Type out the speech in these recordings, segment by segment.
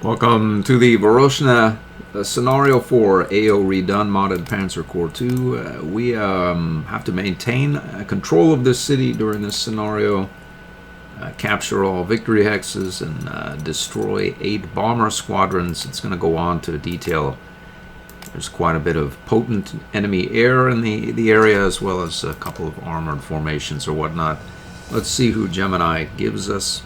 Welcome to the Voronezh scenario for AO Redone modded Panzer Corps 2. We have to maintain control of this city during this scenario, capture all victory hexes, and destroy 8 bomber squadrons. It's going to go on to detail. There's quite a bit of potent enemy air in the area, as well as a couple of armored formations or whatnot. Let's see who Gemini gives us.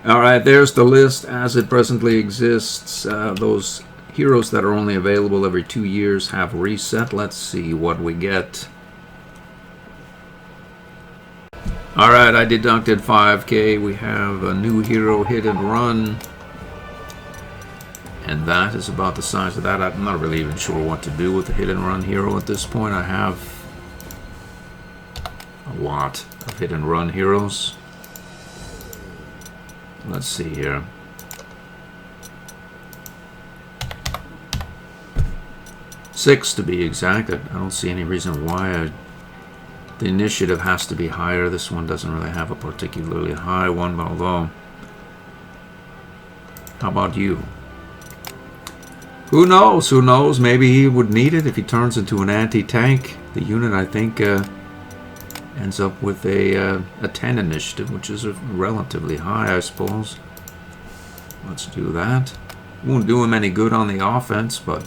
Alright, there's the list as it presently exists. Those heroes that are only available every 2 years have reset. Let's see what we get. Alright, I deducted 5k. We have a new hero, Hit and Run. And that is about the size of that. I'm not really even sure what to do with the Hit and Run hero at this point. I have a lot of Hit and Run heroes. Let's see here. Six to be exact. I don't see any reason why the initiative has to be higher. This one doesn't really have a particularly high one, although. How about you? Who knows? Who knows? Maybe he would need it if he turns into an anti-tank. The unit, I think, ends up with a 10 initiative, which is relatively high, I suppose. Let's do that. Won't do him any good on the offense, but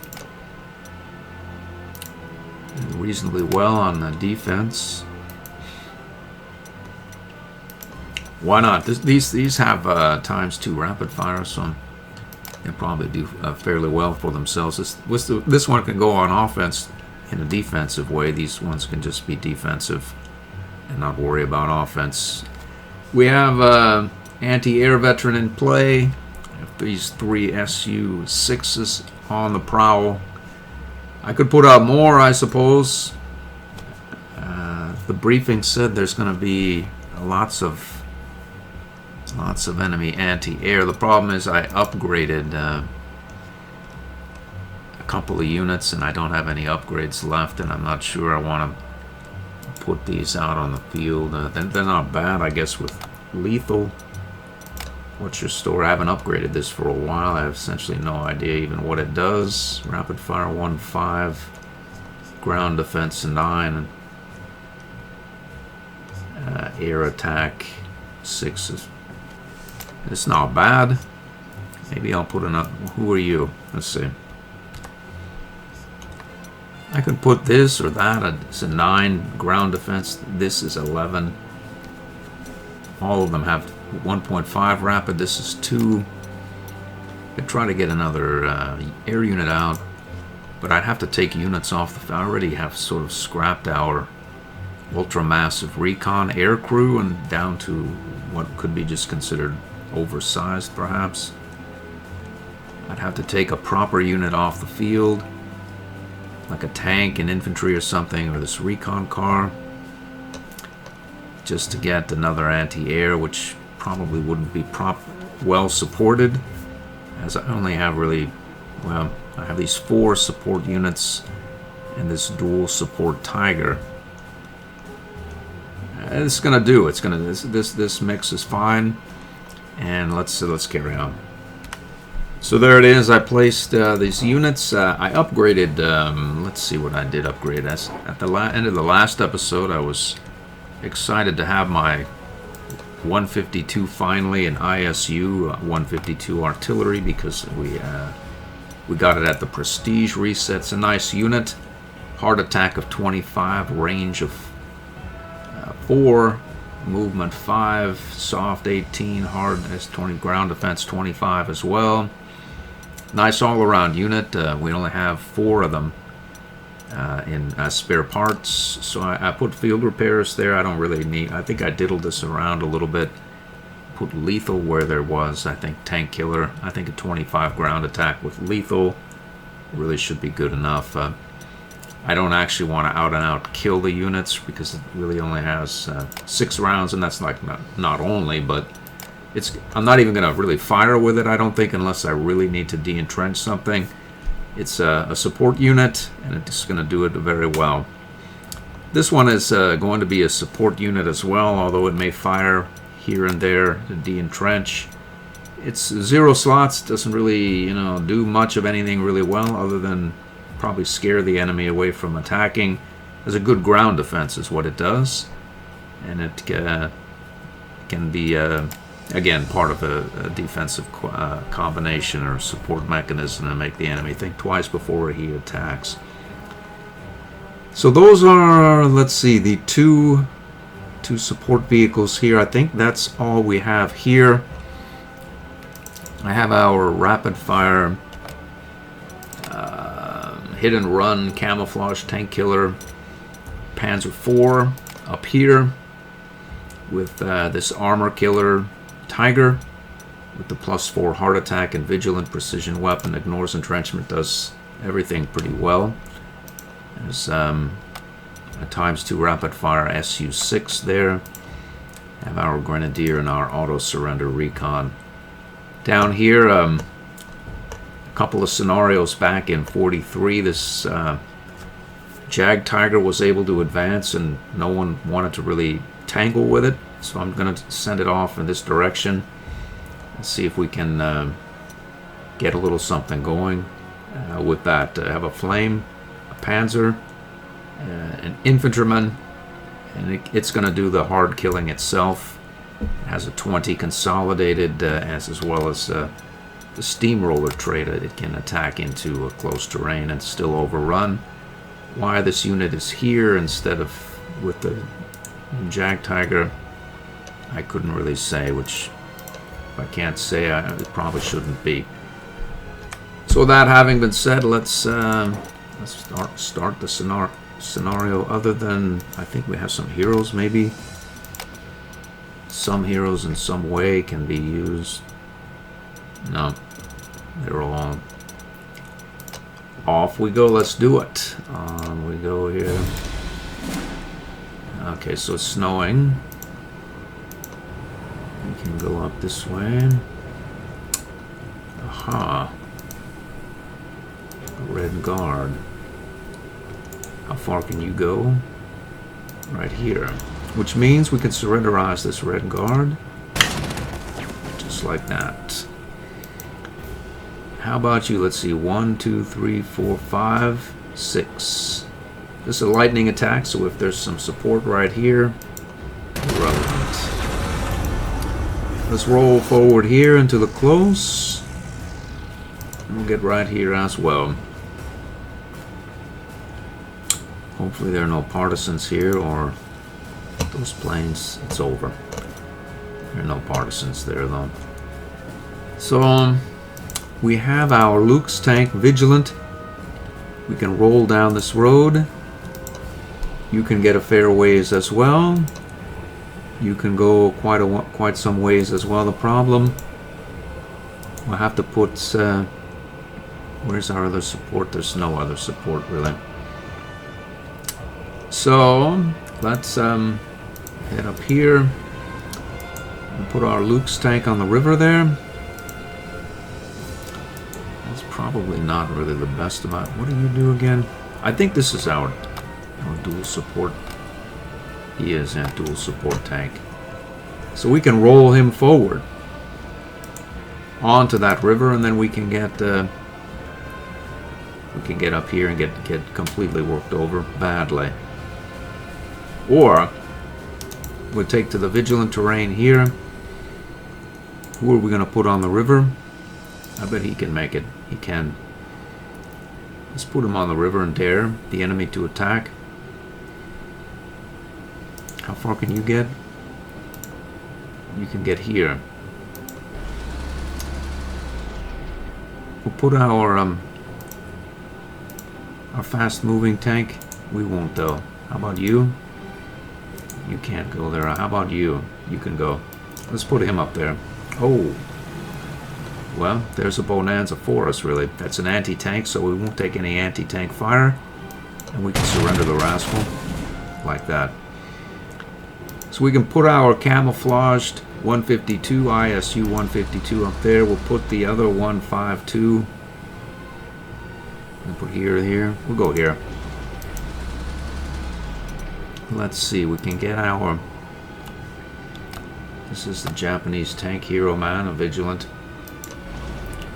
reasonably well on the defense. Why not? These have ×2 rapid fire, so they'll probably do fairly well for themselves. This one can go on offense in a defensive way. These ones can just be defensive and not worry about offense. We have anti-air veteran in play. We have these 3 Su-6s on the prowl. I could put out more, I suppose. The briefing said there's going to be lots of enemy anti-air. The problem is I upgraded a couple of units and I don't have any upgrades left, and I'm not sure I want to put these out on the field. They're not bad, I guess, with lethal. What's your store? I haven't upgraded this for a while. I have essentially no idea even what it does. Rapid fire 1.5, ground defense 9, air attack 6. It's not bad. Maybe I'll put another. Who are you? Let's see. I could put this or that. It's a 9 ground defense. This is 11. All of them have 1.5 rapid. This is 2. I could try to get another air unit out, but I'd have to take units off the. I already have sort of scrapped our ultra-massive recon air crew and down to what could be just considered oversized, perhaps. I'd have to take a proper unit off the field, like a tank and infantry or something, or this recon car, just to get another anti-air, which probably wouldn't be well supported, as I only have really, well, I have these 4 support units and this dual support Tiger. It's gonna do. It's gonna. This mix is fine, and let's carry on. So there it is. I placed these units. I upgraded. Let's see what I did upgrade. At the end of the last episode, I was excited to have my 152 finally, an ISU 152 artillery, because we got it at the prestige reset. It's a nice unit. Hard attack of 25, range of 4, movement 5, soft 18, hard as 20, ground defense 25 as well. Nice all-around unit. We only have 4 of them in spare parts, so I put field repairs there. I don't really need. I think I diddled this around a little bit. Put lethal where there was. I think tank killer. I think a 25 ground attack with lethal really should be good enough. I don't actually want to out and out kill the units because it really only has 6 rounds, and that's like not only, but. I'm not even going to really fire with it, I don't think, unless I really need to de-entrench something. It's a support unit, and it's going to do it very well. This one is going to be a support unit as well, although it may fire here and there to de-entrench. It's 0 slots, doesn't really, do much of anything really well other than probably scare the enemy away from attacking. There's a good ground defense is what it does. And it can be, again, part of a defensive combination or support mechanism to make the enemy think twice before he attacks. So those are, let's see, the two support vehicles here. I think that's all we have here. I have our rapid fire hit and run camouflage tank killer Panzer IV up here with this armor killer Tiger with the +4 heart attack and vigilant precision weapon, ignores entrenchment, does everything pretty well. There's a ×2 rapid fire Su-6 there. Have our grenadier and our auto surrender recon. Down here, a couple of scenarios back in 43, this Jag Tiger was able to advance and no one wanted to really tangle with it, so I'm going to send it off in this direction and see if we can get a little something going with that. Have a flame, a Panzer, an infantryman, and it's going to do the hard killing itself. It has a 20 consolidated, as well as the steamroller trait. It can attack into a close terrain and still overrun. Why this unit is here instead of with the Jag Tiger, I couldn't really say, which if I can't say, it probably shouldn't be. So that having been said, let's start the scenario. Other than, I think we have some heroes, maybe. Some heroes in some way can be used. No, they're all off we go. Let's do it. On we go here. Okay, so it's snowing. We can go up this way. Aha. Red Guard. How far can you go? Right here. Which means we can surrenderize this Red Guard. Just like that. How about you? Let's see. 1, 2, 3, 4, 5, 6. This is a lightning attack, so if there's some support right here, irrelevant. Let's roll forward here into the close. And we'll get right here as well. Hopefully there are no partisans here, or those planes, it's over. There are no partisans there though. So we have our Luke's tank Vigilant. We can roll down this road. You can get a fair ways as well. You can go quite some ways as well. The problem, we'll have to put where's our other support? There's no other support really. So let's head up here and put our Luke's tank on the river there. That's probably not really the best about. What do you do again? I think this is our dual support. He is a dual support tank. So we can roll him forward onto that river, and then we can get up here and get completely worked over badly. Or we'll take to the vigilant terrain here. Who are we going to put on the river? I bet he can make it. He can. Let's put him on the river and dare the enemy to attack. How far can you get? You can get here. We'll put our fast-moving tank. We won't though. How about you? You can't go there. How about you? You can go. Let's put him up there. Oh. Well, there's a bonanza for us, really. That's an anti-tank, so we won't take any anti-tank fire. And we can surrender the rascal. Like that. So we can put our camouflaged 152, ISU 152 up there. We'll put the other 152. We'll put here. We'll go here. Let's see, we can get our... This is the Japanese tank hero man, a Vigilant.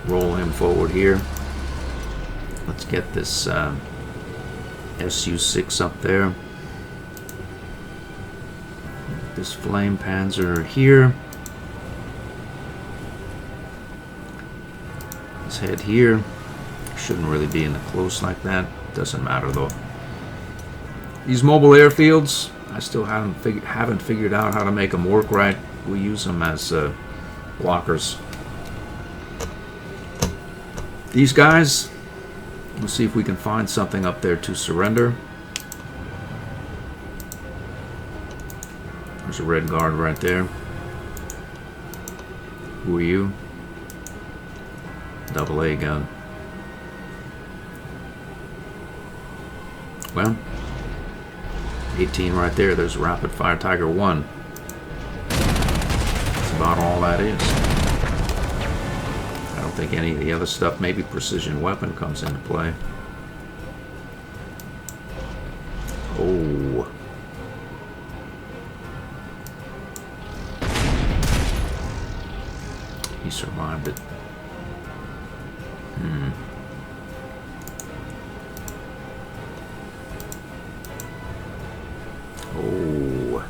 roll him forward here. Let's get this SU-6 up there. This flame Panzer here. Let's head here. Shouldn't really be in the close like that. Doesn't matter though. These mobile airfields, I still haven't figured out how to make them work right. We use them as blockers. These guys, we'll see if we can find something up there to surrender. There's a red guard right there. Who are you? AA gun. Well, 18 right there. There's Rapid Fire Tiger 1. That's about all that is. I don't think any of the other stuff, maybe precision weapon comes into play. Oh. He survived it. Oh.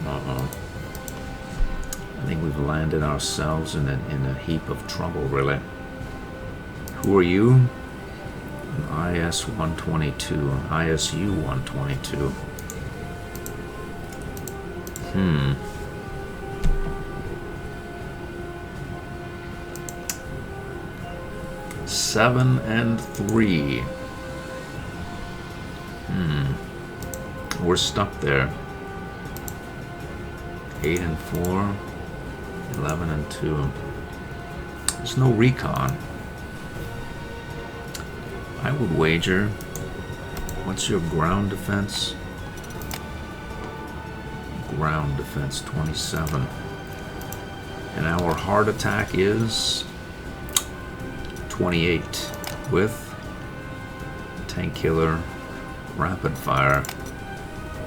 Uh-oh. I think we've landed ourselves in a heap of trouble, really. Who are you? An IS-122, an ISU-122. 7 and 3. We're stuck there. 8 and 4. 11 and 2. There's no recon. I would wager. What's your ground defense? Ground defense 27. And our heart attack is 28 with tank killer, rapid fire.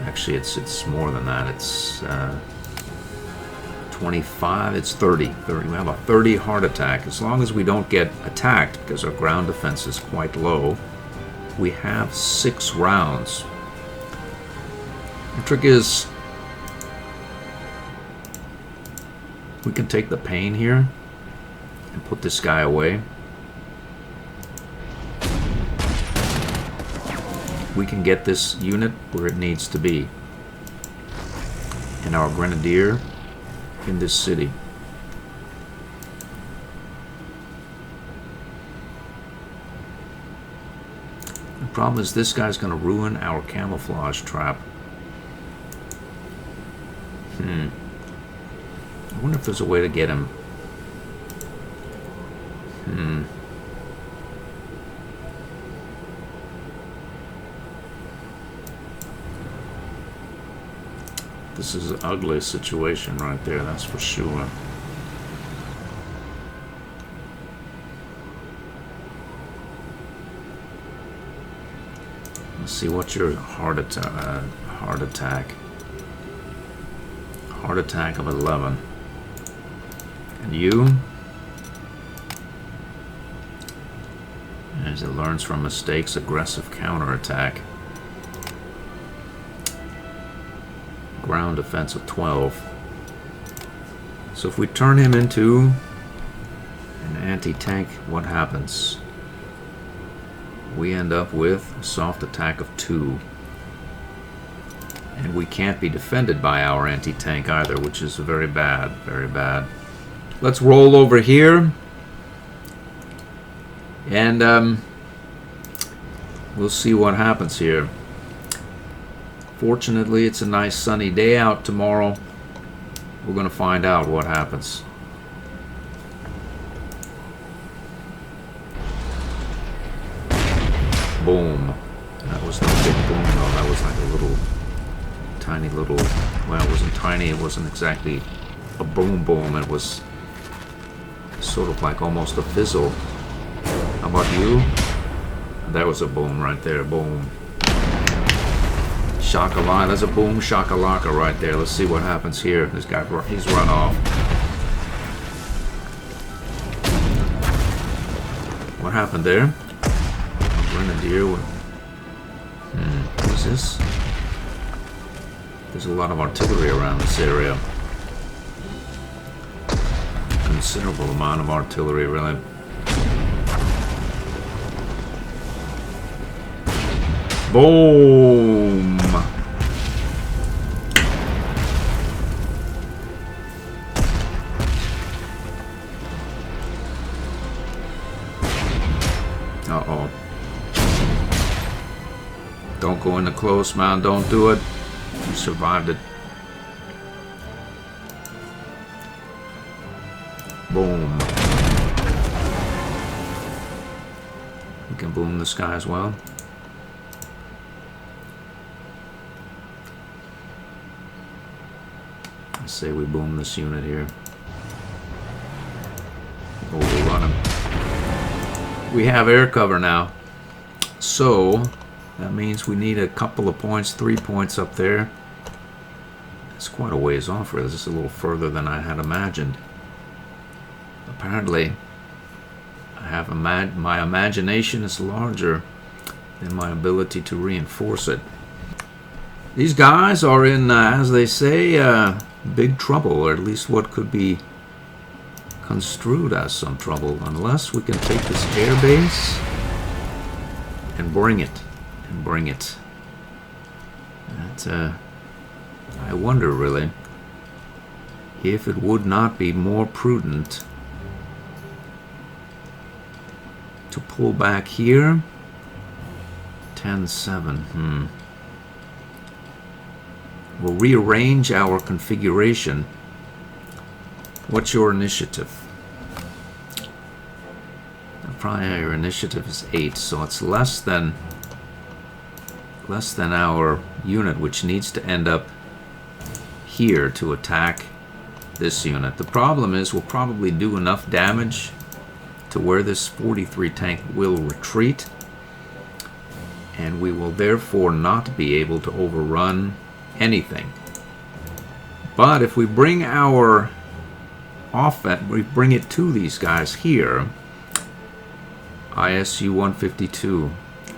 Actually, it's more than that. It's 25. It's 30. 30. We have a 30 heart attack. As long as we don't get attacked, because our ground defense is quite low, we have 6 rounds. The trick is, we can take the pain here and put this guy away. We can get this unit where it needs to be, and our grenadier in this city. The problem is this guy's going to ruin our camouflage trap. I wonder if there's a way to get him. This is an ugly situation right there, that's for sure. Let's see, what's your heart attack? Heart attack of 11. And you? As it learns from mistakes, aggressive counterattack. Ground defense of 12. So if we turn him into an anti-tank, what happens? We end up with a soft attack of 2. And we can't be defended by our anti-tank either, which is very bad, very bad. Let's roll over here. And we'll see what happens here. Fortunately, it's a nice sunny day out tomorrow. We're going to find out what happens. Boom. That was no big boom though. That was like a little, tiny little, well, it wasn't tiny. It wasn't exactly a boom boom. It was sort of like almost a fizzle. How about you? That was a boom right there. Boom. Shakalaka, that's a boom shakalaka right there. Let's see what happens here. This guy, he's run off. What happened there? Grenadier. What is this? There's a lot of artillery around this area. Considerable amount of artillery, really. Boom! Uh-oh. Don't go in the close, man. Don't do it. You survived it. Boom. We can boom this guy as well. I say we boom this unit here. Overrun him. We have air cover now. So that means we need a couple of points, 3 points up there. It's quite a ways off, really. This is a little further than I had imagined. Apparently, I have my imagination is larger than my ability to reinforce it. These guys are in, as they say, big trouble, or at least what could be construed as some trouble, unless we can take this air base and bring it. That, I wonder, really, if it would not be more prudent to pull back here. 10-7. We'll rearrange our configuration. What's your initiative? Prior initiative is 8, so it's less than our unit, which needs to end up here to attack this unit. The problem is we'll probably do enough damage to where this 43 tank will retreat, and we will therefore not be able to overrun anything. But if we bring our offense, we bring it to these guys here, ISU 152,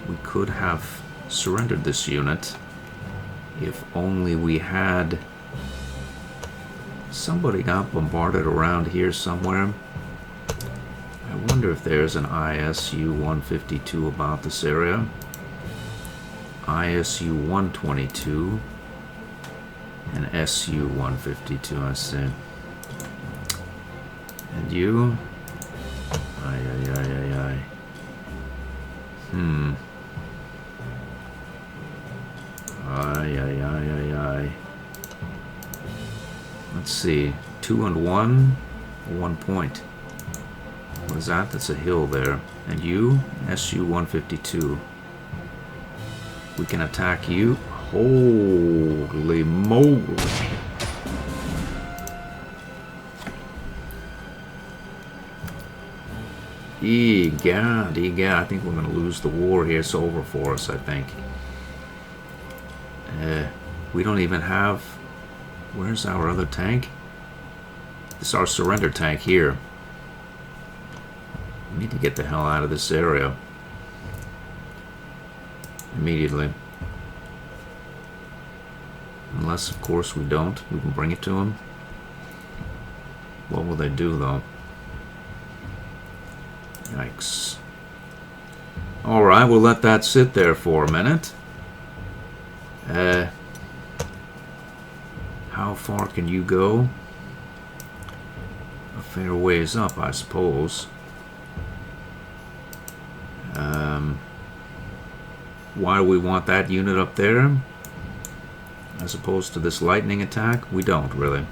we could have surrendered this unit if only we had... Somebody got bombarded around here somewhere. I wonder if there's an ISU 152 about this area. ISU 122 and SU 152, I see. And you? Aye. Aye. Let's see. 2 and 1. 1 point. What is that? That's a hill there. And you? SU 152. We can attack you. Holy moly. Egad. I think we're going to lose the war here. It's over for us, I think. We don't even have... Where's our other tank? This is our surrender tank here. We need to get the hell out of this area. Immediately. Unless, of course, we don't. We can bring it to them. What will they do, though? Yikes. Alright, we'll let that sit there for a minute. How far can you go? A fair ways up, I suppose. Why do we want that unit up there as opposed to this lightning attack? We don't, really.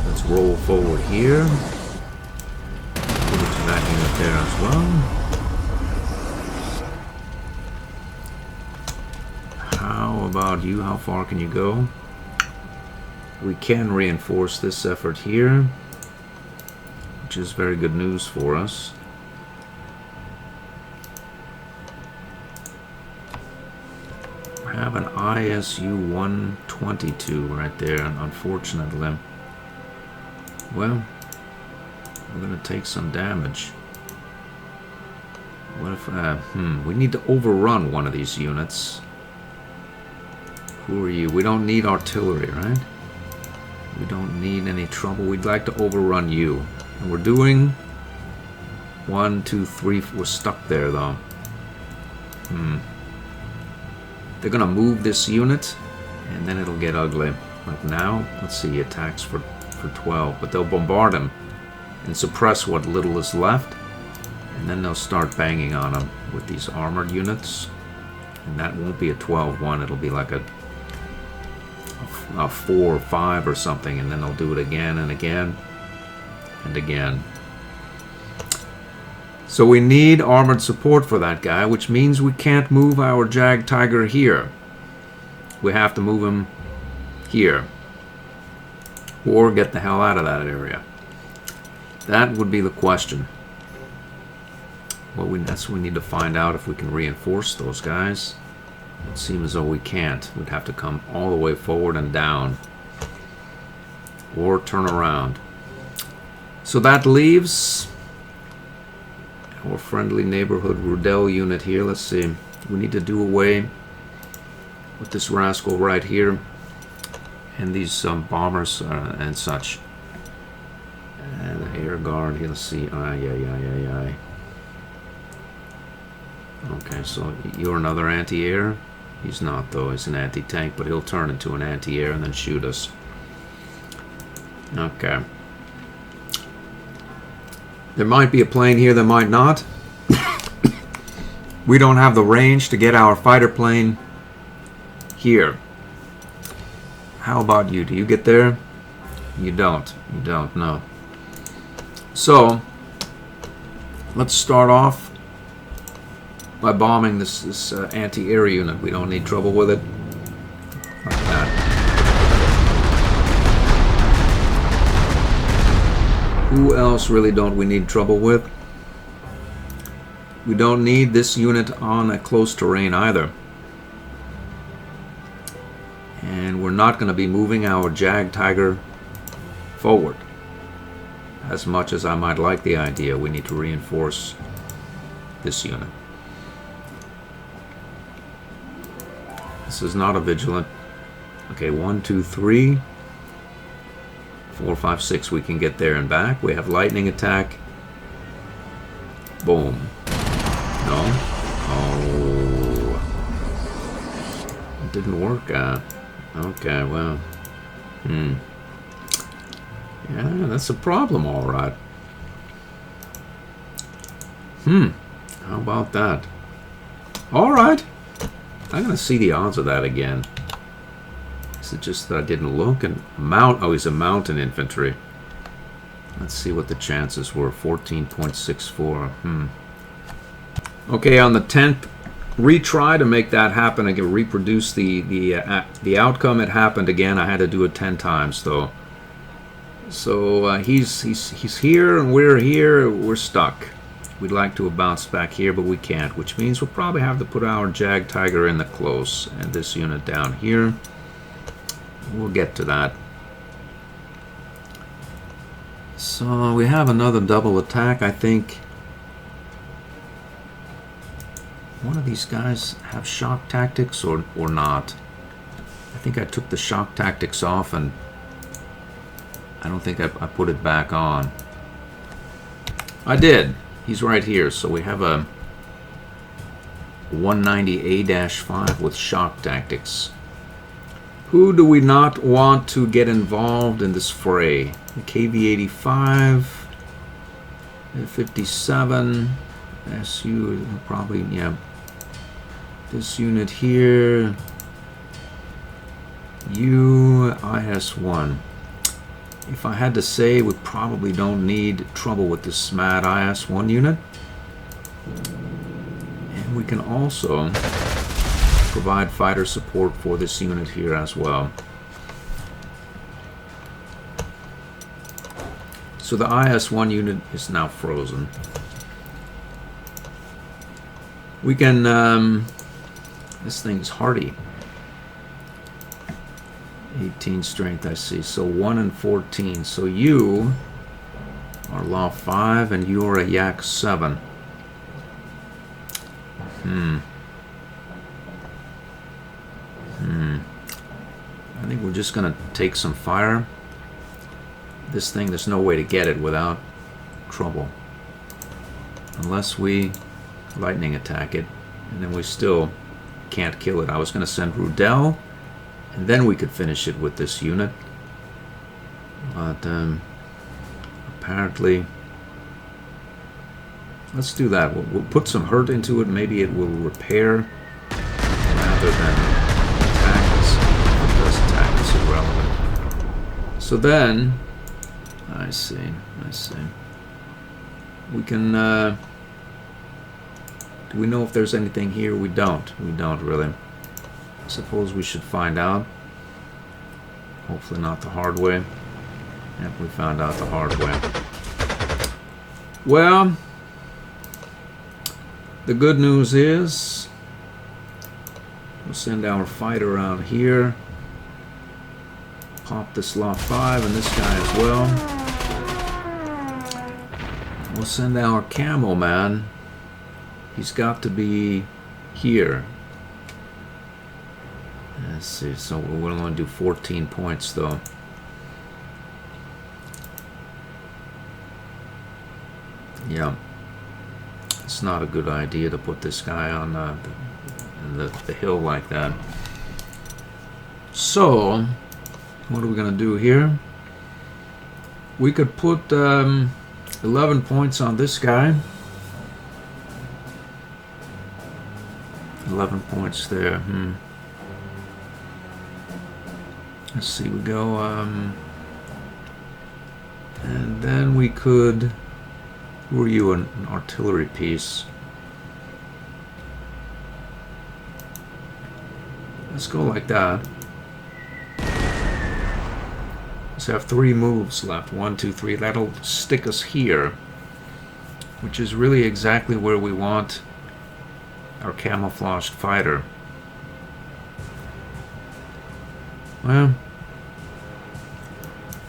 Let's roll forward here. Put it to that unit there as well. How about you? How far can you go? We can reinforce this effort here, which is very good news for us. I have an ISU 122 right there, unfortunately. Well, we're gonna take some damage. What if, we need to overrun one of these units. Who are you? We don't need artillery, right? We don't need any trouble. We'd like to overrun you. And we're doing 1, 2, 3. We're stuck there, though. They're gonna move this unit, and then it'll get ugly. Like now, let's see, he attacks for 12, but they'll bombard him and suppress what little is left, and then they'll start banging on him with these armored units. And that won't be a 12-1, it'll be like a 4 or 5 or something, and then they'll do it again and again and again. So we need armored support for that guy, which means we can't move our Jag Tiger here. We have to move him here, or get the hell out of that area. That would be the question. Well, that's what we need to find out, if we can reinforce those guys. It seems as though we can't. We'd have to come all the way forward and down, or turn around. So that leaves our friendly neighborhood Redone unit here. Let's see. We need to do away with this rascal right here, and these bombers and such. And the air guard here. Let's see. Aye. Okay, so you're another anti-air. He's not, though. He's an anti-tank, but he'll turn into an anti-air and then shoot us. Okay. There might be a plane here, there might not. We don't have the range to get our fighter plane here. How about you? Do you get there? You don't. You don't, no. So, let's start off by bombing this anti-air unit. We don't need trouble with it. Like that. Who else really don't we need trouble with? We don't need this unit on a close terrain either. And we're not going to be moving our Jag Tiger forward. As much as I might like the idea, we need to reinforce this unit. This is not a vigilant. Okay, 1, 2, 3, 4, 5, 6. We can get there and back. We have lightning attack. Boom. No. Oh. It didn't work. Okay, well. Yeah, that's a problem, all right. How about that? All right. I'm going to see the odds of that again. Is it just that I didn't look? And oh, he's a mountain infantry. Let's see what the chances were. 14.64. Okay, on the 10th retry to make that happen, I can reproduce the outcome. It happened again. I had to do it 10 times though. So he's here and we're here. We're stuck. We'd like to have bounced back here, but we can't, which means we'll probably have to put our Jag Tiger in the close and this unit down here. We'll get to that. So we have another double attack. I think one of these guys have shock tactics or not. I think I took the shock tactics off and I don't think I put it back on. I did. He's right here. So we have a 190A-5 with shock tactics. Who do we not want to get involved in this fray? The KV-85, 57, SU, probably, yeah. This unit here, IS-1. If I had to say, we probably don't need trouble with this mad IS-1 unit. And we can also provide fighter support for this unit here as well. So the IS-1 unit is now frozen. We can, this thing's hardy. 18 strength, I see. So 1 and 14. So you Or Law 5, and you're a Yak 7. I think we're just gonna take some fire. This thing, there's no way to get it without trouble. Unless we lightning attack it, and then we still can't kill it. I was gonna send Redone, and then we could finish it with this unit. But apparently, let's do that. We'll put some hurt into it. Maybe it will repair rather than attack us. If it does attack us, irrelevant. So then, I see. We can. Do we know if there's anything here? We don't. We don't really. Suppose we should find out. Hopefully not the hard way. Yep, we found out the hard way. Well, the good news is we'll send our fighter out here. Pop this Law 5 and this guy as well. We'll send our Camel Man. He's got to be here. Let's see, so we'll only do 14 points though. Yeah, it's not a good idea to put this guy on the hill like that. So, what are we gonna do here? We could put 11 points on this guy. 11 points there. Let's see, we go, and then we could, who are you, an artillery piece? Let's go like that. Let's have 3 moves left. 1, 2, 3. That'll stick us here, which is really exactly where we want our camouflaged fighter. Well,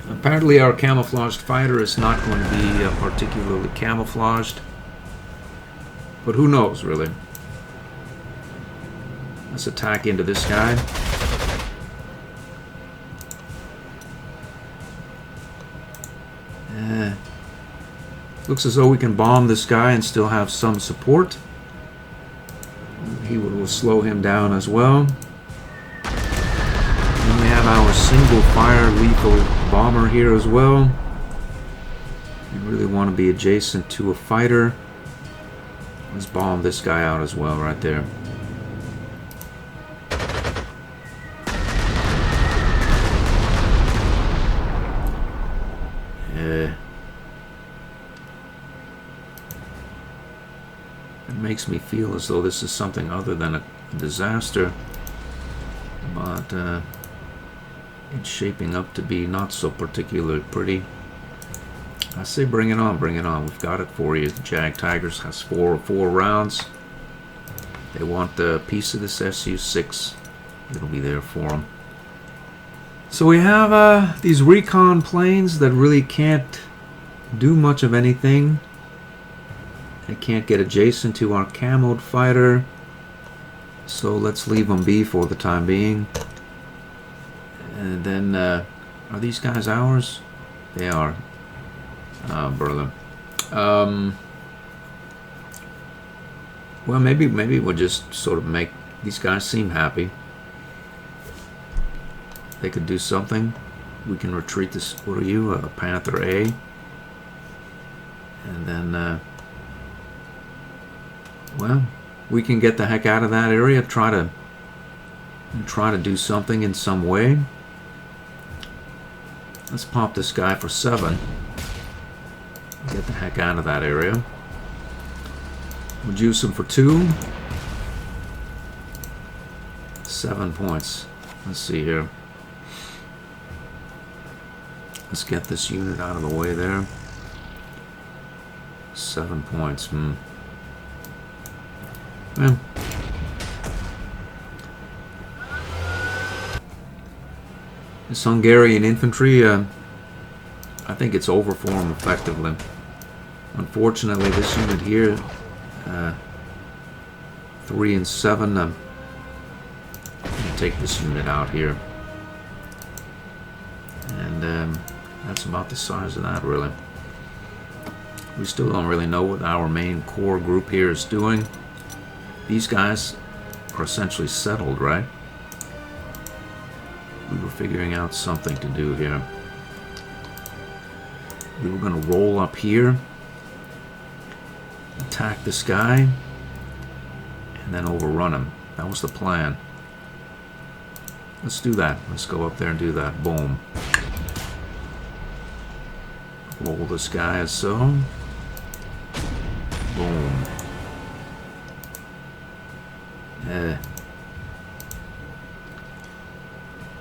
apparently our camouflaged fighter is not going to be particularly camouflaged, but who knows really. Let's attack into this guy. Looks as though we can bomb this guy and still have some support. He will slow him down as well. And we have our single fire lethal bomber here as well. We really want to be adjacent to a fighter. Let's bomb this guy out as well right there. Makes me feel as though this is something other than a disaster, but it's shaping up to be not so particularly pretty. I say bring it on, bring it on. We've got it for you. The Jag Tigers has four rounds. They want a piece of this SU-6. It'll be there for them. So we have these recon planes that really can't do much of anything. They can't get adjacent to our camoed fighter, so let's leave them be for the time being. And then, are these guys ours? They are. Berlin. Well, maybe we'll just sort of make these guys seem happy. They could do something. We can retreat this. What are you? Panther A. And then. Well, we can get the heck out of that area, try to do something in some way. Let's pop this guy for 7. Get the heck out of that area. We'll juice him for 2. 7 points. Let's see here. Let's get this unit out of the way there. 7 points. Well, this Hungarian infantry, I I think it's overformed effectively. Unfortunately, this unit here, 3 and 7, I'm going to take this unit out here. And that's about the size of that, really. We still don't really know what our main core group here is doing. These guys are essentially settled, right? We were figuring out something to do here. We were going to roll up here, attack this guy, and then overrun him. That was the plan. Let's do that. Let's go up there and do that. Boom. Roll this guy as so. Boom.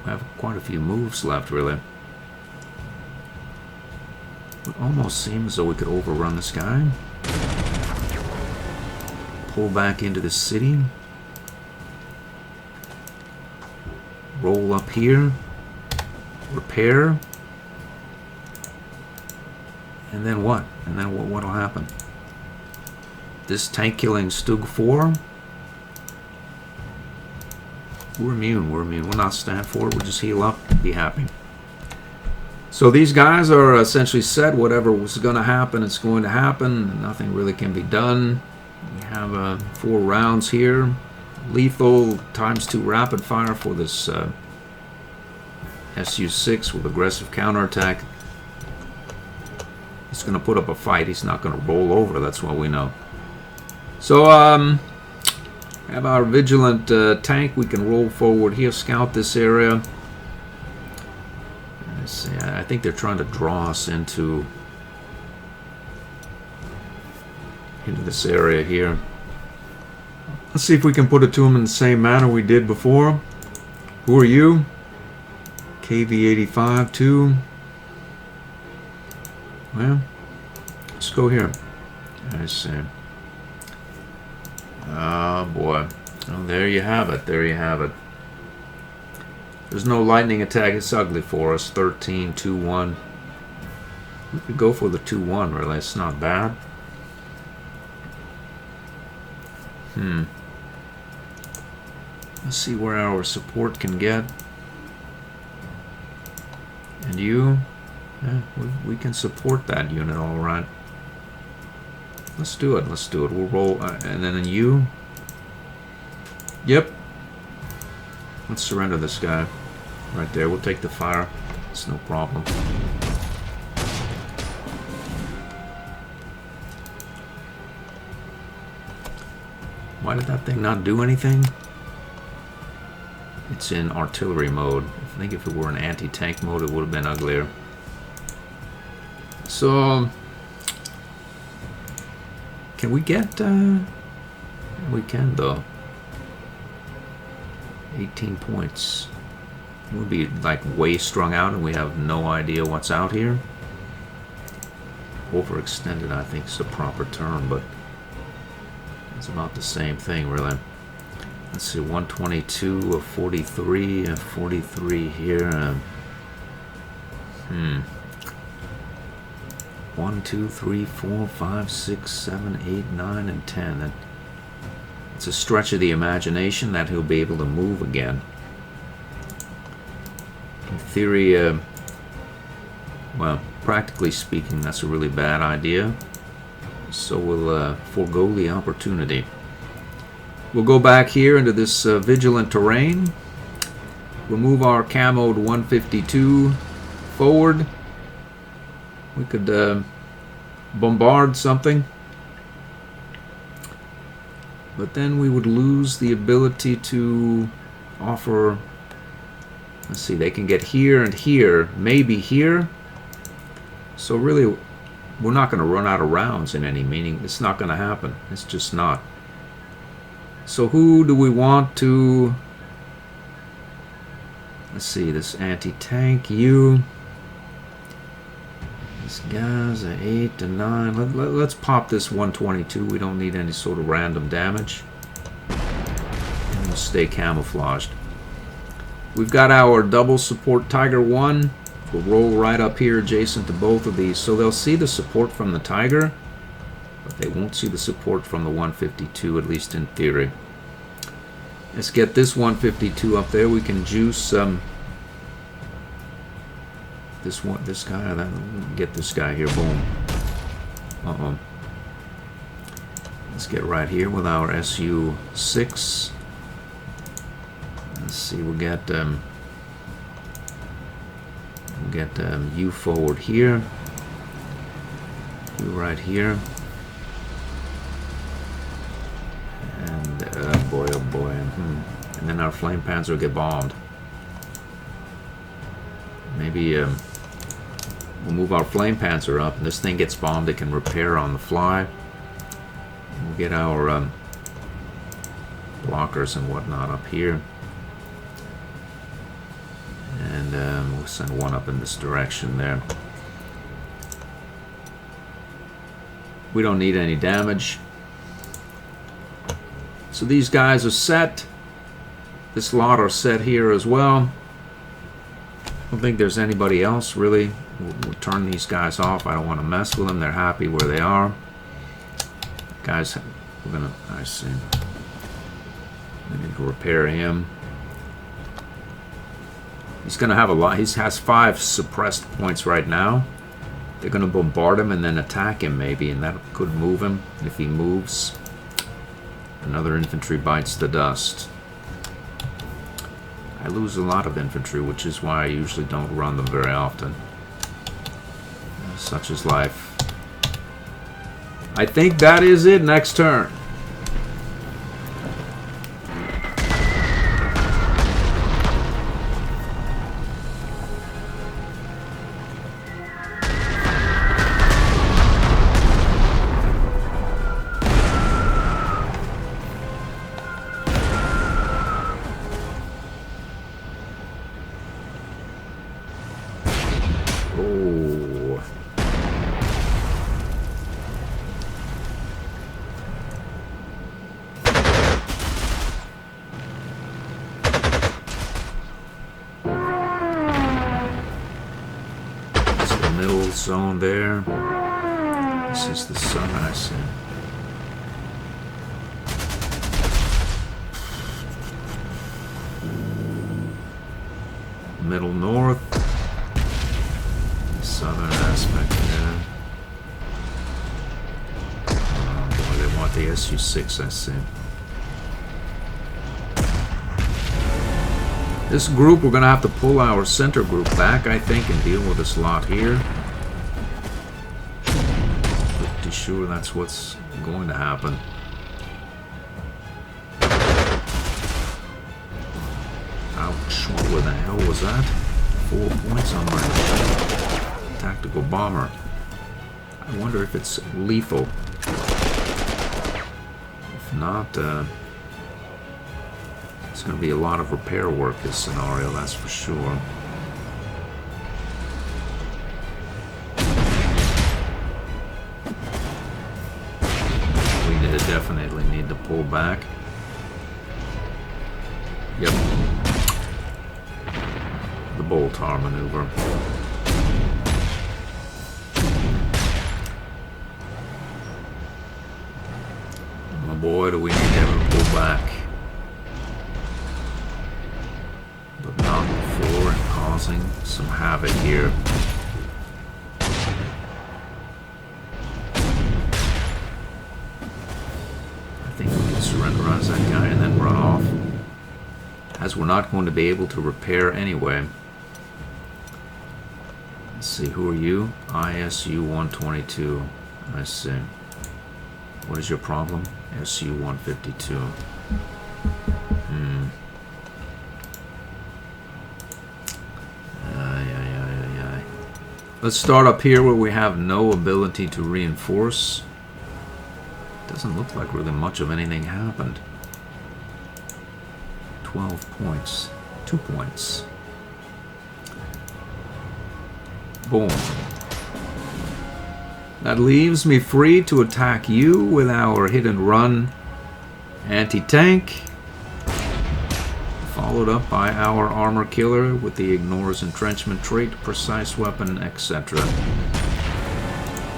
We have quite a few moves left, really. It almost seems as though we could overrun this guy. Pull back into the city. Roll up here. Repair. And then what? And then what'll happen? This tank killing Stug 4. We're immune. We're immune. We'll not stand for it. We'll just heal up. Be happy. So these guys are essentially set. Whatever was going to happen, it's going to happen. Nothing really can be done. We have 4 rounds here. Lethal ×2 rapid fire for this Su-6 with aggressive counterattack. He's going to put up a fight. He's not going to roll over. That's what we know. So, we have our vigilant tank. We can roll forward here, scout this area. Let's see. I think they're trying to draw us into this area here. Let's see if we can put it to them in the same manner we did before. Who are you? KV-85 2. Well, let's go here. I see. Oh boy. Oh, there you have it. There you have it. There's no lightning attack. It's ugly for us. 13, 2-1. We could go for the 2-1, really. It's not bad. Let's see where our support can get. And you? Yeah, we can support that unit all right. Let's do it. Let's do it. We'll roll. And then you. Yep. Let's surrender this guy. Right there. We'll take the fire. It's no problem. Why did that thing not do anything? It's in artillery mode. I think if it were in anti-tank mode, it would have been uglier. So, can we get, we can though. 18 points. We'll be like way strung out and we have no idea what's out here. Overextended, I think, is the proper term, but it's about the same thing, really. Let's see, 122 of 43, 43 here. 1, 2, 3, 4, 5, 6, 7, 8, 9, and 10. It's a stretch of the imagination that he'll be able to move again. In theory, well, practically speaking, that's a really bad idea. So we'll forego the opportunity. We'll go back here into this vigilant terrain. We'll move our camoed 152 forward. We could bombard something. But then we would lose the ability to offer... Let's see, they can get here and here. Maybe here. So really, we're not going to run out of rounds in any meaning. It's not going to happen. It's just not. So who do we want to... Let's see, this anti-tank, you... This guy's an 8 to 9. Let's pop this 122. We don't need any sort of random damage. And we'll stay camouflaged. We've got our double support Tiger 1 We'll roll right up here adjacent to both of these. So they'll see the support from the Tiger, but they won't see the support from the 152, at least in theory. Let's get this 152 up there. We can juice this guy. Get this guy here. Boom. Uh-oh. Let's get right here with our SU-6. Let's see. We'll get you forward here. You right here. And boy, oh boy. And then our flame panzer will get bombed. Maybe we'll move our flame panzer up, and this thing gets bombed. It can repair on the fly. We'll get our blockers and whatnot up here. And we'll send one up in this direction there. We don't need any damage. So these guys are set. This lot are set here as well. I don't think there's anybody else really. We'll turn these guys off. I don't want to mess with them. They're happy where they are. Guys, we're gonna. I see. We need to repair him. He's gonna have a lot. He has 5 suppressed points right now. They're gonna bombard him and then attack him maybe, and that could move him. And if he moves, another infantry bites the dust. I lose a lot of infantry, which is why I usually don't run them very often. Such is life. I think that is it. Next turn. Zone there. This is the sun, I see. Middle north. The southern aspect there. Oh boy, they want the SU-6, I see. This group, we're going to have to pull our center group back, I think, and deal with this lot here. Pretty sure that's what's going to happen. Ouch, what the hell was that? 4 points on my tactical bomber. I wonder if it's lethal. If not, it's going to be a lot of repair work, this scenario, that's for sure. We definitely need to pull back. Yep. The Boltar maneuver. Oh boy, do we need to ever pull back. But not before causing some havoc here. I think we can surrenderize that guy and then run off. As we're not going to be able to repair anyway. Let's see, who are you? ISU-122. I see. What is your problem? SU-152. Let's start up here where we have no ability to reinforce. Doesn't look like really much of anything happened. 12 points. 2 points. Boom. That leaves me free to attack you with our hit and run anti-tank. followed up by our armor killer with the ignores entrenchment trait, precise weapon, etc.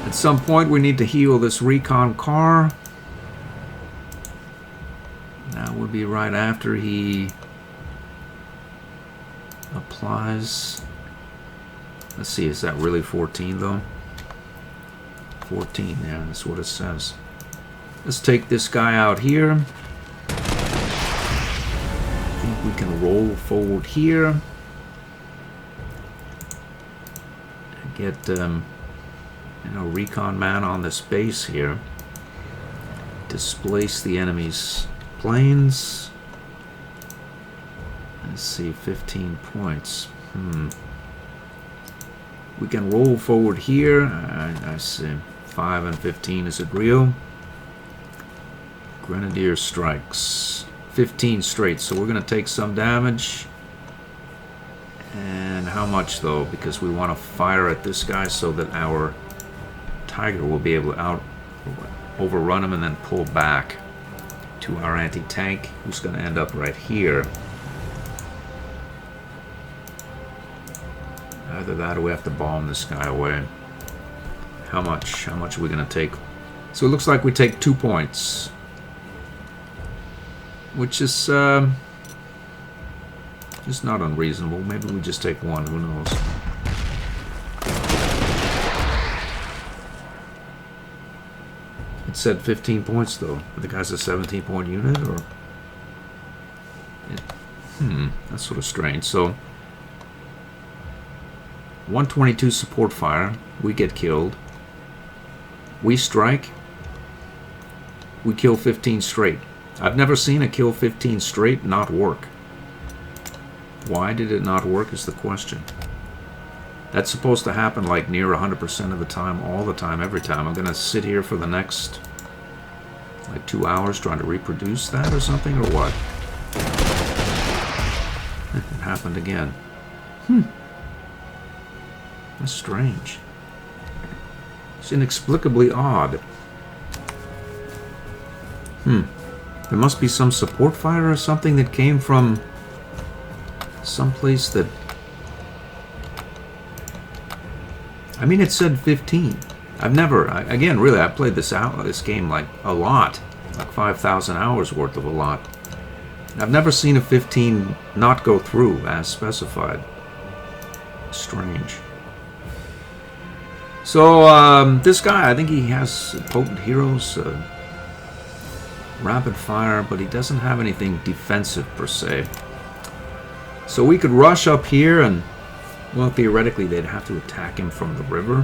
At some point we need to heal this recon car. That would be right after he applies. Let's see, is that really 14 though? 14, yeah, that's what it says. Let's take this guy out here. I think we can roll forward here. And get, recon man on this base here. Displace the enemy's planes. Let's see, 15 points. We can roll forward here. I see. 5 and 15. Is it real? Grenadier strikes. 15 straight. So we're going to take some damage. And how much though? Because we want to fire at this guy so that our Tiger will be able to overrun him and then pull back to our anti-tank, who's going to end up right here. Either that or we have to bomb this guy away. How much? How much are we going to take? So it looks like we take 2 points. Which is just not unreasonable. Maybe we just take 1, who knows. It said 15 points though. The guy's a 17-point unit, or... that's sort of strange. So 122 support fire. We get killed. We strike. We kill 15 straight. I've never seen a kill 15 straight not work. Why did it not work is the question. That's supposed to happen like near 100% of the time, all the time, every time. I'm going to sit here for the next like 2 hours trying to reproduce that or something, or what? It happened again. That's strange. It's inexplicably odd. There must be some support fire or something that came from someplace that... I mean, it said 15. I've never... Again, really, I played this game like a lot. Like 5,000 hours worth of a lot. I've never seen a 15 not go through as specified. Strange. So, this guy, I think he has potent heroes, rapid fire, but he doesn't have anything defensive per se. So we could rush up here and, well, theoretically they'd have to attack him from the river,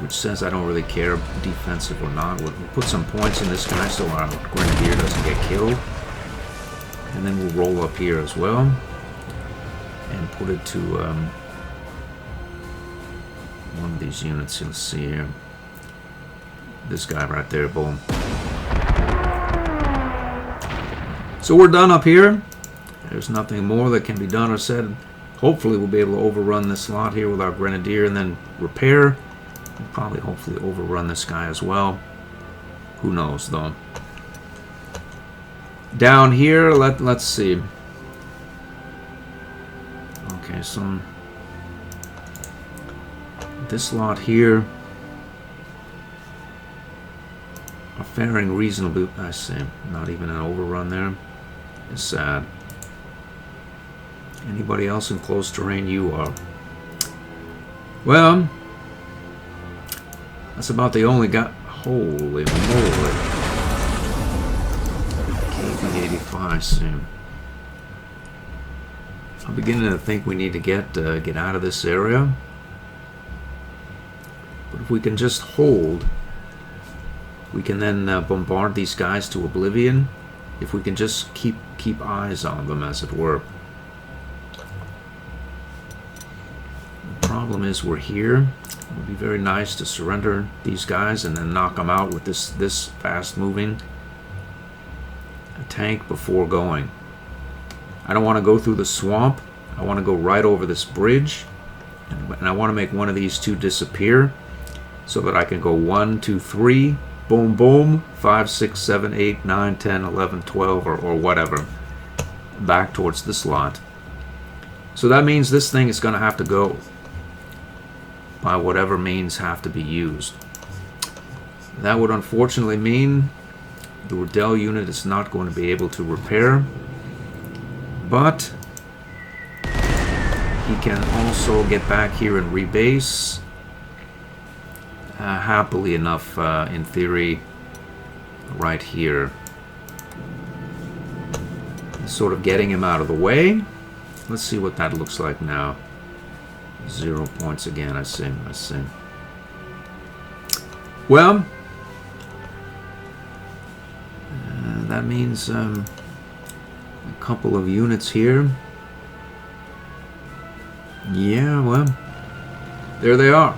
which says I don't really care defensive or not. We'll put some points in this guy so our Grenadier doesn't get killed. And then we'll roll up here as well and put it to one of these units. You'll see here. This guy right there, boom. So we're done up here. There's nothing more that can be done or said. Hopefully we'll be able to overrun this lot here with our Grenadier and then repair. We'll probably hopefully overrun this guy as well. Who knows though. Down here, let's see. Okay, so this lot here are faring reasonably. I see. Not even an overrun there. It's sad. Anybody else in close terrain? You are. Well, that's about the only guy. Holy moly. KV-85, see. I'm beginning to think we need to get out of this area. But if we can just hold, we can then bombard these guys to oblivion. If we can just keep eyes on them, as it were. The problem is we're here. It would be very nice to surrender these guys and then knock them out with this fast-moving tank before going. I don't want to go through the swamp. I want to go right over this bridge, and I want to make one of these two disappear so that I can go 1, 2, 3, boom, boom, 5, 6, 7, 8, 9, 10, 11, 12, or whatever. back towards the slot. So that means this thing is going to have to go by whatever means have to be used. That would unfortunately mean the Redone unit is not going to be able to repair, but he can also get back here and rebase. Happily enough, in theory, right here. Sort of getting him out of the way. Let's see what that looks like now. 0 points again, I see. Well, that means a couple of units here. Yeah, well, there they are.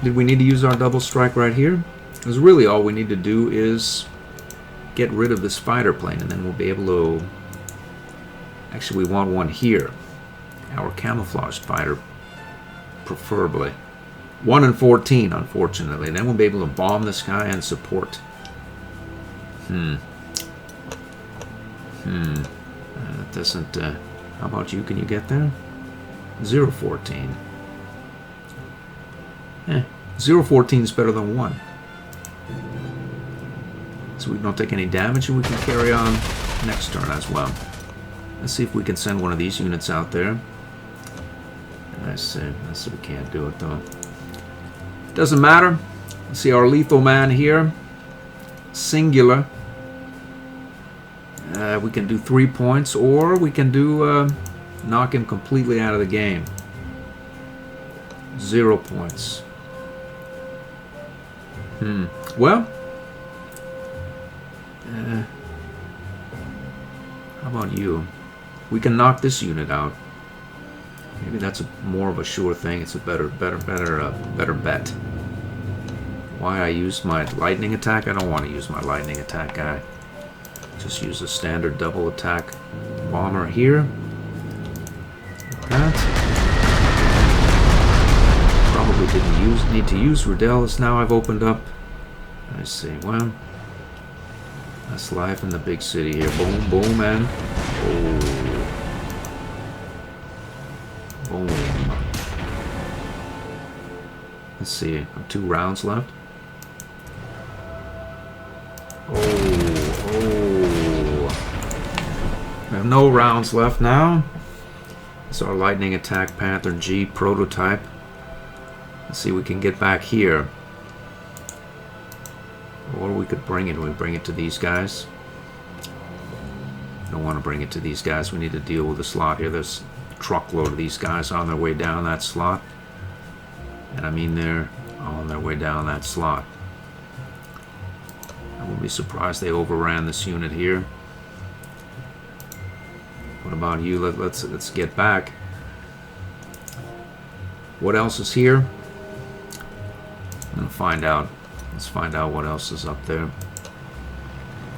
Did we need to use our double strike right here? Because really all we need to do is get rid of this fighter plane, and then we'll be able to... Actually, we want one here. Our camouflaged fighter, preferably. 1 in 14, unfortunately. Then we'll be able to bomb this guy and support. That doesn't... how about you? Can you get there? 0-14. 0-14 is better than 1. So we don't take any damage, and we can carry on next turn as well. Let's see if we can send one of these units out there. I see we can't do it though. Doesn't matter. See our lethal man here. Singular. We can do 3 points, or we can do knock him completely out of the game. 0 points. Well, how about you? We can knock this unit out. Maybe that's more of a sure thing. It's a better bet. Why I used my lightning attack? I don't want to use my lightning attack guy. Just use a standard double attack bomber here. That. Probably didn't need to use Redone. Now I've opened up. I see. Well, that's life in the big city here. Boom, boom, and oh. Boom. Let's see. 2 rounds left. Oh. We have no rounds left now. It's our lightning attack Panther G prototype. Let's see if we can get back here. Or we could bring it. We bring it to these guys. Don't want to bring it to these guys. We need to deal with the slot here. There's a truckload of these guys on their way down that slot. And I mean they're on their way down that slot. I wouldn't be surprised they overran this unit here. What about you? Let's get back. What else is here? I'm gonna find out. Let's find out what else is up there.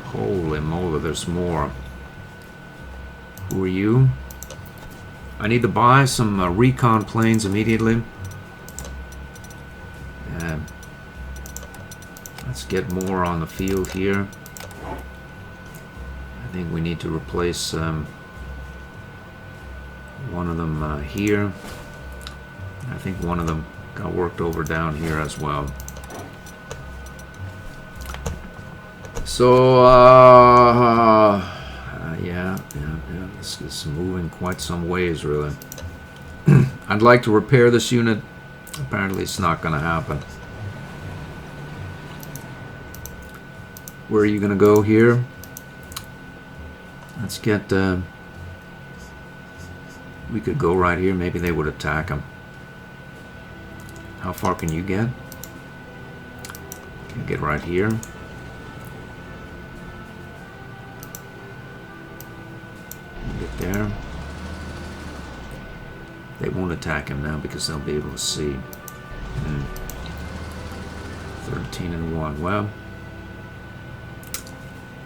Holy moly, there's more. Who are you? I need to buy some recon planes immediately. Let's get more on the field here. I think we need to replace one of them here. I think one of them got worked over down here as well. So, yeah, this is moving quite some ways, really. I'd like to repair this unit. Apparently, it's not going to happen. Where are you going to go here? Let's get... we could go right here. Maybe they would attack him. How far can you get? Can you get right here? Get there. They won't attack him now because they'll be able to see. 13 and 1. Well,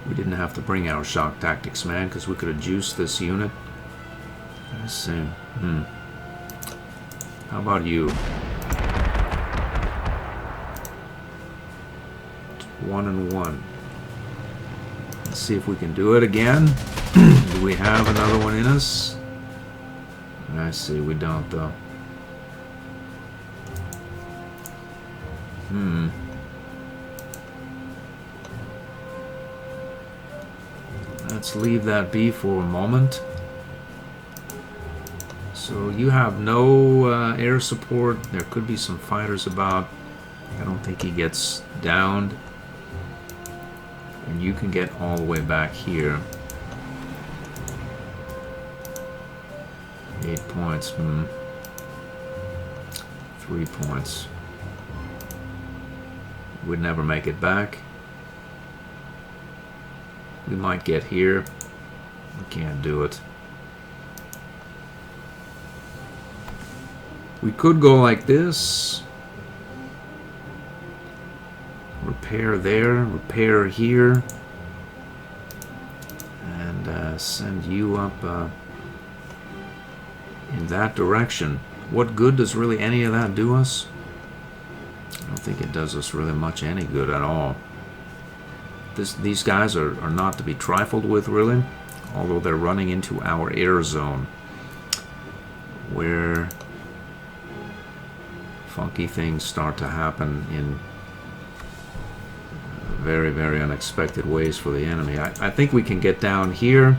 we didn't have to bring our shock tactics man because we could have juiced this unit. Let's see. How about you? 1 and 1. Let's see if we can do it again. Do we have another one in us? I see, we don't though. Let's leave that be for a moment. So you have no air support. There could be some fighters about. I don't think he gets downed. And you can get all the way back here. 8 points. 3 points. We'd never make it back. We might get here. We can't do it. We could go like this. Repair there, repair here. And send you up in that direction. What good does really any of that do us? I don't think it does us really much any good at all. These guys are not to be trifled with, really, although they're running into our air zone, where funky things start to happen in very, very unexpected ways for the enemy. I think we can get down here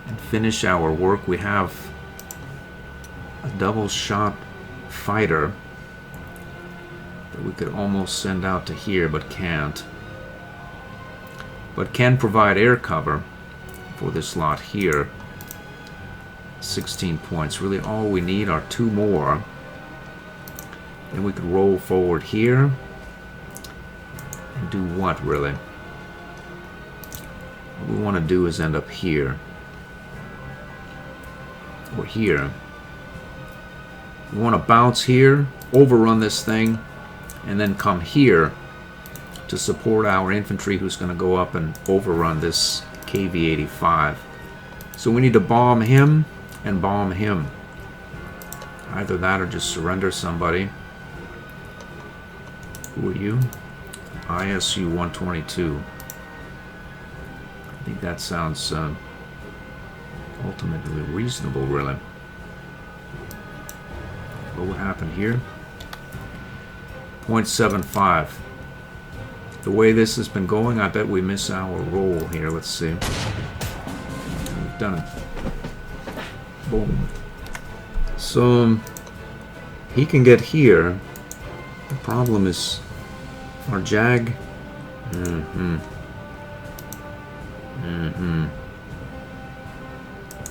and finish our work. We have a double shot fighter that we could almost send out to here, but can't. But can provide air cover for this lot here. 16 points. Really all we need are 2 more. Then we could roll forward here. And do what, really? What we want to do is end up here. Or here. We want to bounce here, overrun this thing, and then come here to support our infantry who's going to go up and overrun this KV-85. So we need to bomb him and bomb him. Either that or just surrender somebody. Who are you? ISU 122. I think that sounds ultimately reasonable, really. What would happen here? 0.75. The way this has been going, I bet we miss our roll here. Let's see. We've done it. Boom. So he can get here. The problem is our Jag.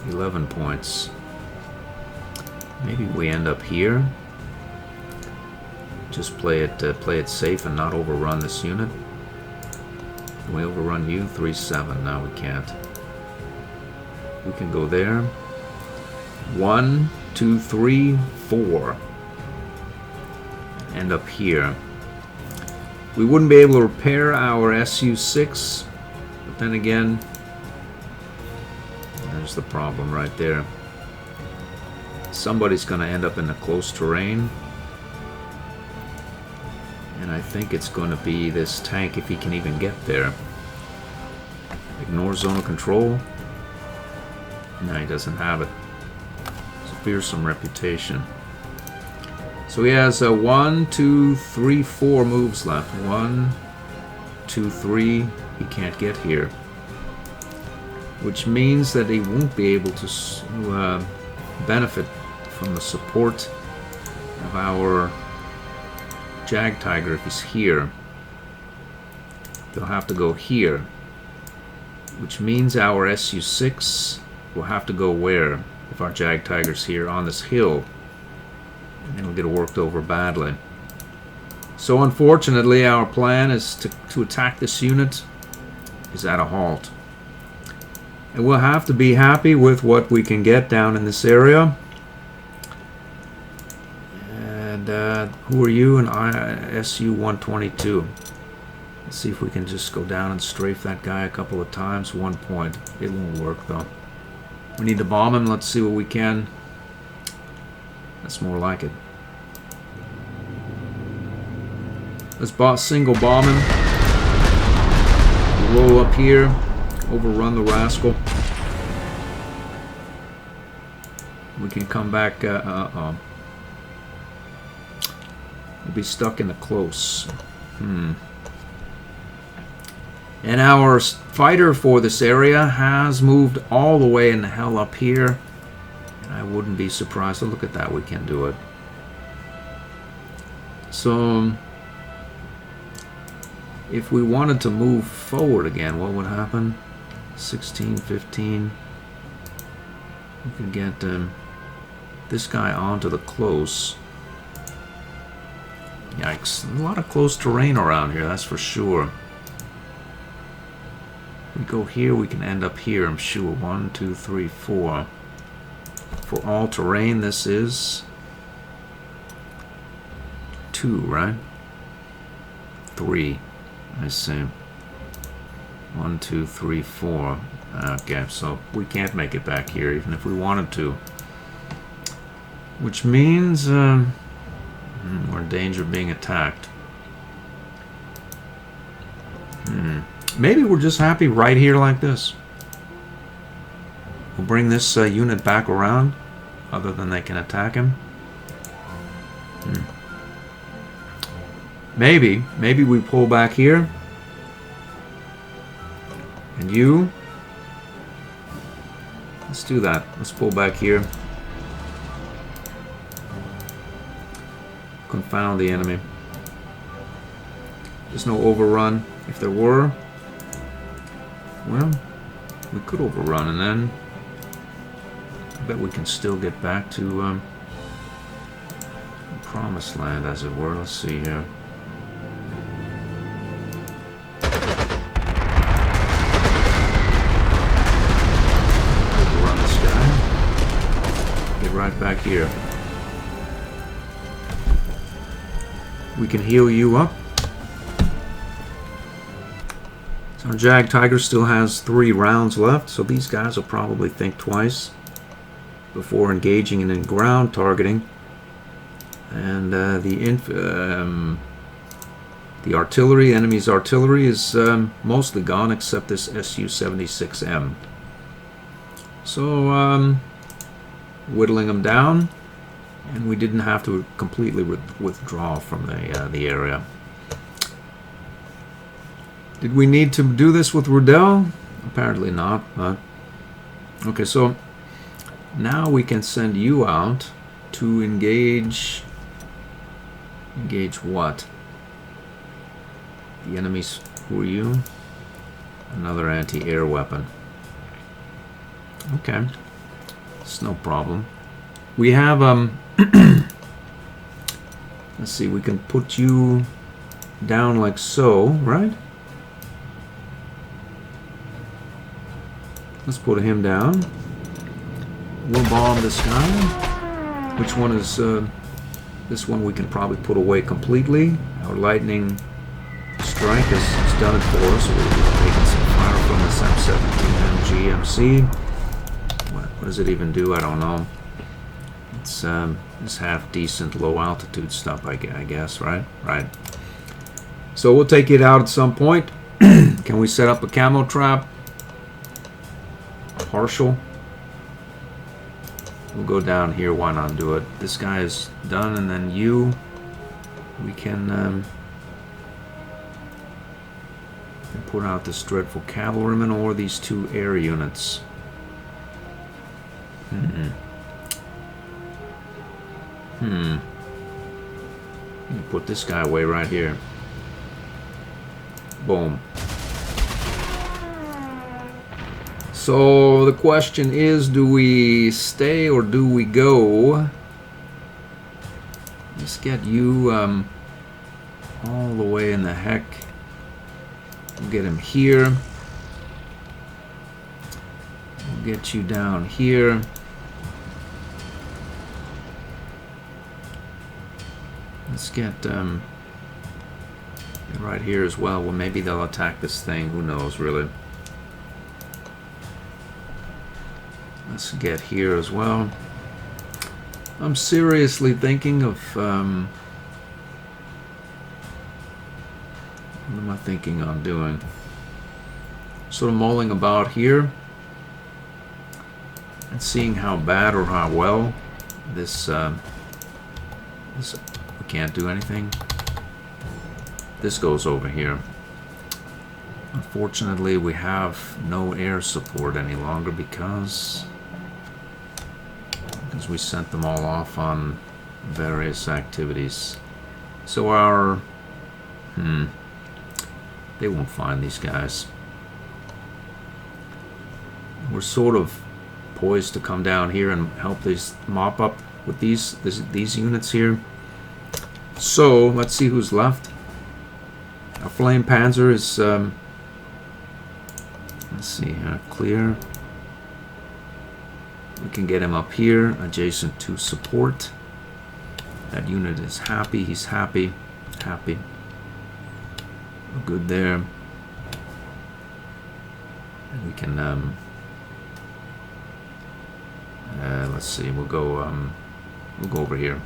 11 points. Maybe we end up here. Just play it safe and not overrun this unit. Can we overrun you? 3-7. No, we can't. We can go there. 1, 2, 3, 4. End up here. We wouldn't be able to repair our SU-6, but then again, there's the problem right there. Somebody's going to end up in the close terrain. And I think it's going to be this tank if he can even get there. Ignore zone of control. No, he doesn't have it. It's a fearsome reputation. So he has 1, 2, 3, 4 moves left. 1, 2, 3. He can't get here. Which means that he won't be able to benefit from the support of our Jag Tiger if he's here. They'll have to go here, which means our SU-6 will have to go where? If our Jag Tiger's here on this hill, and it'll get worked over badly. So unfortunately, our plan is to attack this unit is at a halt, and we'll have to be happy with what we can get down in this area. Who are you? An ISU 122. Let's see if we can just go down and strafe that guy a couple of times. 1 point. It won't work though. We need to bomb him. Let's see what we can. That's more like it. Let's single bomb him. Roll up here. Overrun the rascal. We can come back. We'll be stuck in the close. And our fighter for this area has moved all the way in the hell up here. And I wouldn't be surprised. So look at that. We can do it. So if we wanted to move forward again, what would happen? 16, 15. We could get this guy onto the close. Yikes. A lot of close terrain around here, that's for sure. If we go here, we can end up here, I'm sure. 1, 2, 3, 4. For all terrain, this is 2, right? 3. I see. 1, 2, 3, 4. Okay, so we can't make it back here, even if we wanted to. Which means we're in danger of being attacked. Maybe we're just happy right here like this. We'll bring this unit back around, other than they can attack him. Maybe we pull back here. And you... Let's do that. Let's pull back here. Confound the enemy. There's no overrun. If there were, well, we could overrun, and then I bet we can still get back to the promised land, as it were. Let's see here. Overrun this guy. Get right back here. We can heal you up. So our Jag Tiger still has 3 rounds left, so these guys will probably think twice before engaging in ground targeting. And the artillery, enemy's artillery, is mostly gone except this Su-76M. So whittling them down. And we didn't have to completely withdraw from the area. Did we need to do this with Redone? Apparently not. But okay, so now we can send you out to engage. Engage what? The enemies. Who are you? Another anti-air weapon. Okay, it's no problem. We have let's see, we can put you down like so, right? Let's put him down. We'll bomb this guy. Which one is this one? We can probably put away completely. Our lightning strike has done it for us. We're taking some fire from this M17 GMC. What does it even do? I don't know. It's half decent low altitude stuff, I guess, right? Right. So we'll take it out at some point. Can we set up a camo trap? Partial. We'll go down here. Why not do it? This guy is done, and then you. We can put out this dreadful cavalryman or these 2 air units. Put this guy away right here. Boom. So the question is, do we stay or do we go? Let's get you all the way in the heck. We'll get him here. We'll get you down here. Let's get right here as well. Well, maybe they'll attack this thing. Who knows, really? Let's get here as well. I'm seriously thinking of... what am I thinking on doing? Sort of mulling about here. and seeing how bad or how well this, this we can't do anything. This goes over here. Unfortunately, we have no air support any longer because we sent them all off on various activities. So our they won't find these guys. We're sort of poised to come down here and help these mop up with these units here. So let's see who's left. Our flame Panzer is let's see here, clear. We can get him up here adjacent to support. That unit is happy. He's happy. Happy. We're good there. And we can let's see, we'll go over here.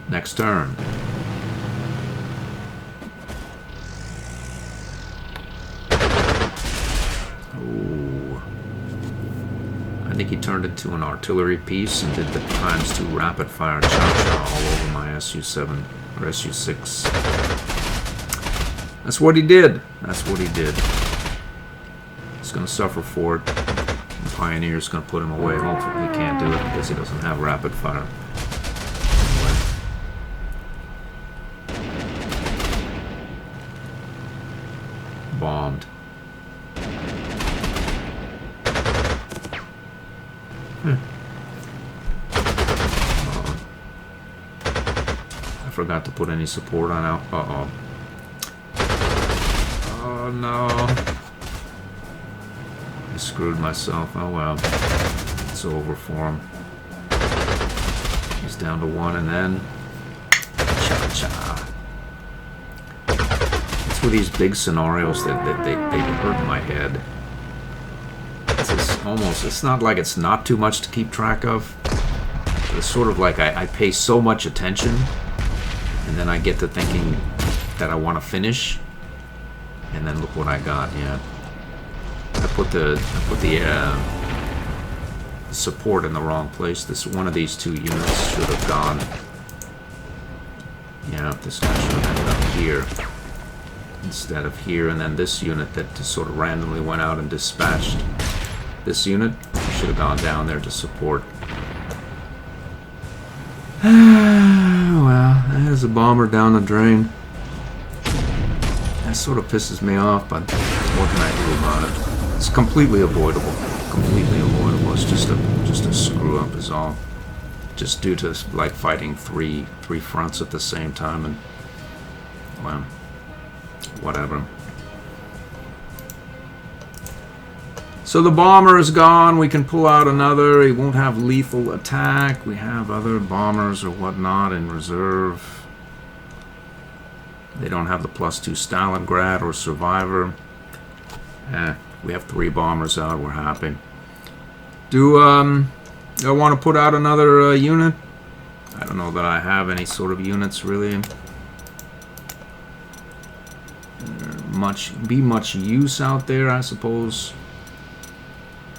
Next turn. Oh, I think he turned it to an artillery piece and did the ×2 rapid fire cha-cha all over my Su-7 or Su-6. That's what he did. That's what he did. He's going to suffer for it. The Pioneer's going to put him away. Hopefully he can't do it because he doesn't have rapid fire. Anyway. Bombed. I forgot to put any support on out. Uh-oh. Oh no. I screwed myself. Oh well. It's over for him. He's down to 1 and then cha-cha. It's with these big scenarios that they hurt my head. It's not like it's not too much to keep track of. But it's sort of like I pay so much attention and then I get to thinking that I want to finish, and then look what I got. Yeah, I put the support in the wrong place. This one of these 2 units should have gone. Yeah, this guy should have ended up here instead of here, and then this unit that just sort of randomly went out and dispatched this unit should have gone down there to support. Well, there's a bomber down the drain. That sort of pisses me off, but what can I do about it? It's completely avoidable. Completely avoidable. It's just a screw up is all. Just due to like fighting three fronts at the same time, and well, whatever. So the bomber is gone. We can pull out another. He won't have lethal attack. We have other bombers or whatnot in reserve. They don't have the +2 Stalingrad or Survivor. We have 3 bombers out. We're happy. Do I want to put out another unit? I don't know that I have any sort of units really. Much use out there, I suppose.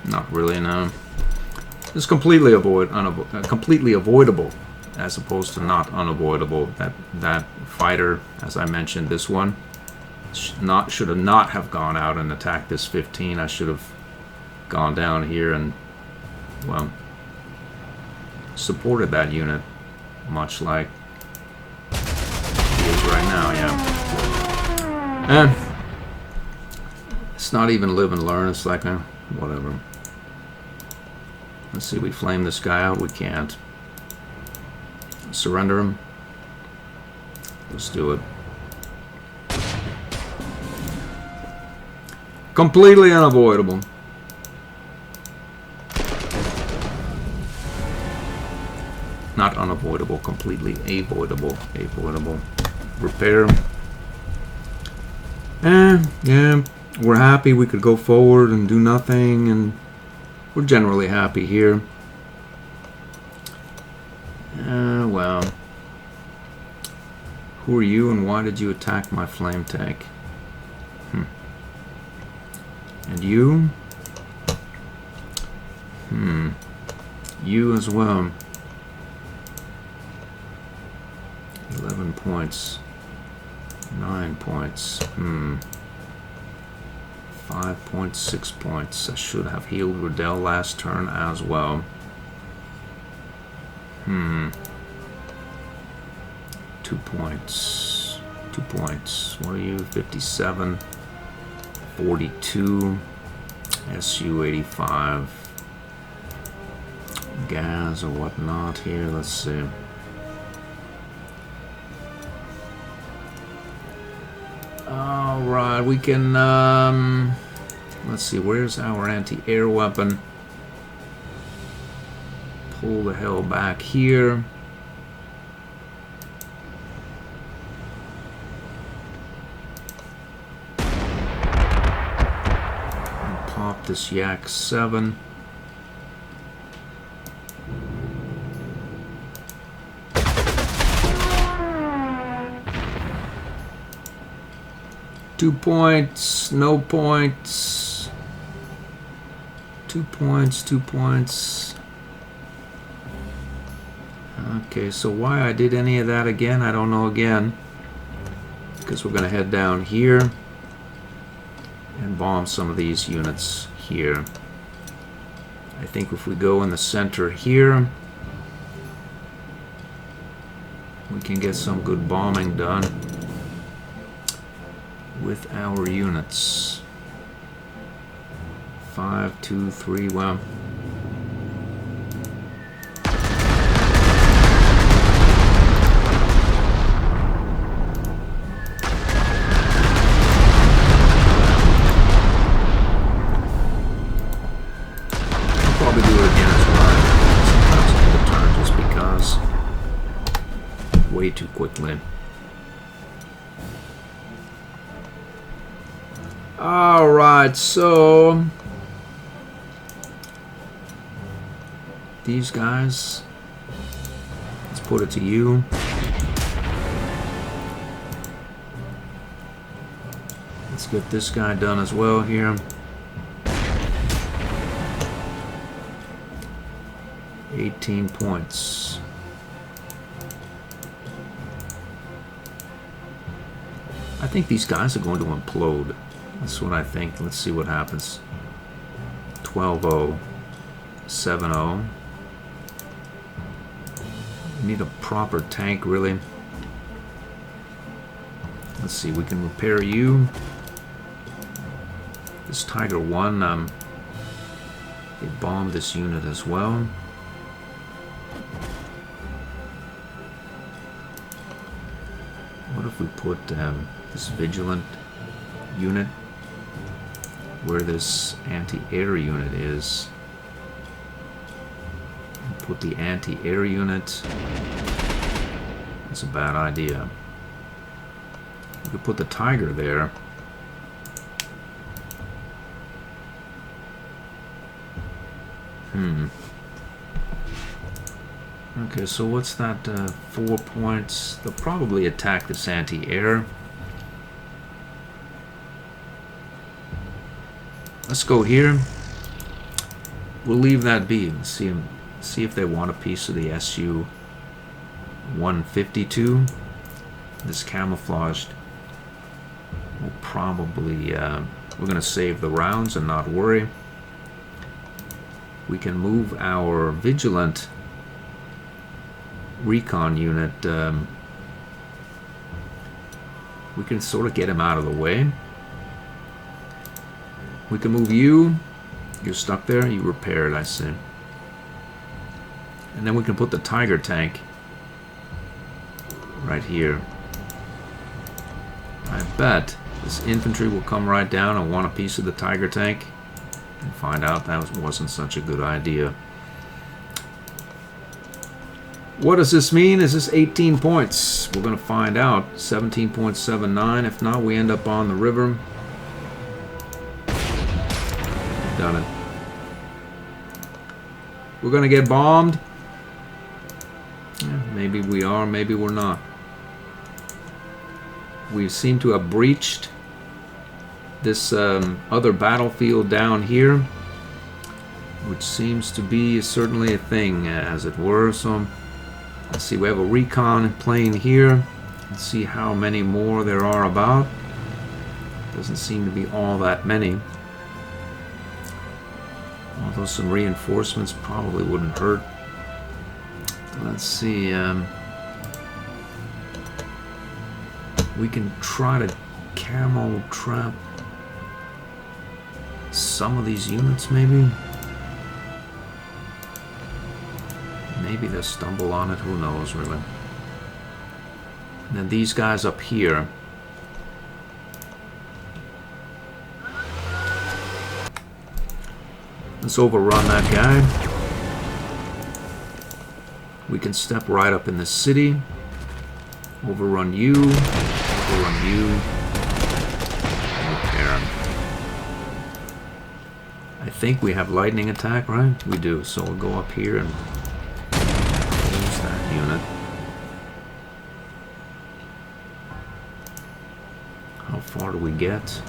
Not really, no. It's completely avoidable, as opposed to not unavoidable. That fighter, as I mentioned, this one should have not have gone out and attacked this 15. I should have gone down here and, well, supported that unit, much like he is right now. Yeah, and it's not even live and learn. It's like whatever. Let's see, we flame this guy out. We can't. Surrender him. Let's do it. Completely unavoidable. Not unavoidable, completely avoidable. Avoidable. Repair. Yeah, we're happy. We could go forward and do nothing, and we're generally happy here. Well. Who are you and why did you attack my flame tank? And you? You as well. 11 points. 9 points. 5 points, 6 points. I should have healed Redone last turn as well. 2 points. 2 points. What are you? 57. 42. SU 85. Gas or whatnot here. Let's see. Alright, we can, let's see, where's our anti-air weapon? Pull the hell back here. And pop this Yak 7. Two points, no points. 2 points, 2 points. Okay, so why I did any of that again, I don't know again. Because we're going to head down here and bomb some of these units here. I think if we go in the center here, we can get some good bombing done with our units. 5, 2, 3, well. I'll probably do it again as well. Sometimes I end the turn just because. Way too quickly. Alright, so these guys, let's put it to you. Let's get this guy done as well here. 18 points. I think these guys are going to implode. That's what I think. Let's see what happens. 12-0. 7-0. We need a proper tank, really. Let's see. We can repair you. This Tiger 1, they bombed this unit as well. What if we put this Vigilant unit where this anti-air unit is? And put the anti-air unit. That's a bad idea. We could put the Tiger there. Okay, so what's that? 4 points. They'll probably attack this anti-air. Let's go here. We'll leave that be. Let's see if they want a piece of the SU 152. This camouflaged will probably. We're going to save the rounds and not worry. We can move our Vigilant recon unit. We can sort of get him out of the way. We can move you. You're stuck there. You repaired, I see. And then we can put the Tiger tank right here. I bet this infantry will come right down and want a piece of the Tiger tank and find out that wasn't such a good idea. What does this mean? Is this 18 points? We're going to find out. 17.79. If not, we end up on the river. Done it. We're going to get bombed. Yeah, maybe we are, maybe we're not. We seem to have breached this other battlefield down here. which seems to be certainly a thing, as it were. So let's see, we have a recon plane here. Let's see how many more there are about. Doesn't seem to be all that many. Although some reinforcements probably wouldn't hurt. Let's see. We can try to camo trap some of these units, maybe. Maybe they'll stumble on it. Who knows, really. And then these guys up here. Let's overrun that guy. We can step right up in the city. Overrun you. Overrun you. Repair. I think we have lightning attack, right? We do. So we'll go up here and use that unit. How far do we get?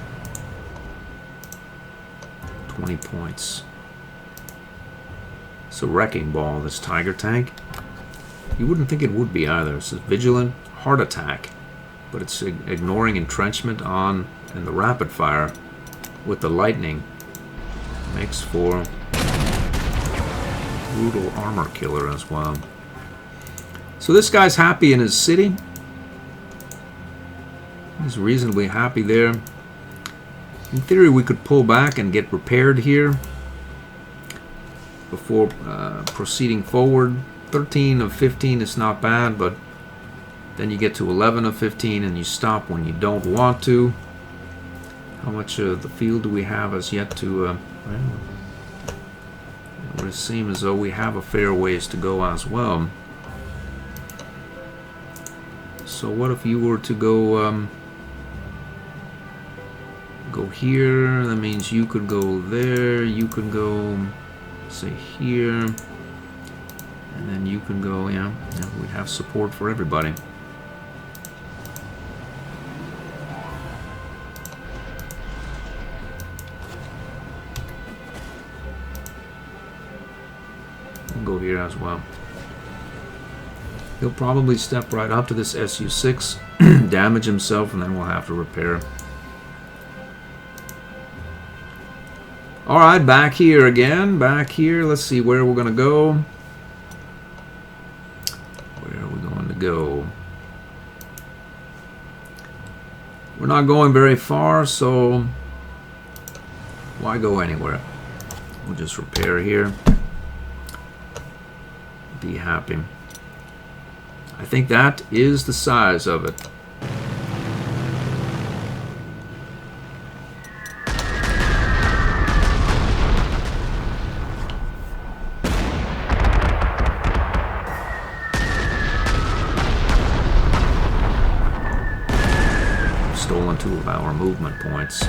20 points. So Wrecking Ball, this Tiger tank. You wouldn't think it would be either. It's a vigilant heart attack, but it's ignoring entrenchment on and the rapid fire with the lightning. Makes for brutal armor killer as well. So this guy's happy in his city. He's reasonably happy there. In theory, we could pull back and get repaired here before proceeding forward. 13 of 15 is not bad, but then you get to 11 of 15 and you stop when you don't want to. How much of the field do we have as yet to... well, it would seem as though we have a fair ways to go as well. So what if you were to go... go here? That means you could go there, you could go... say here, and then you can go, yeah, we'd have support for everybody. We'll go here as well. He'll probably step right up to this SU-6, damage himself, and then we'll have to repair. Alright, back here again. Back here. Let's see where we're going to go. Where are we going to go? We're not going very far, so why go anywhere? We'll just repair here. Be happy. I think that is the size of it. Stolen 2 of our movement points.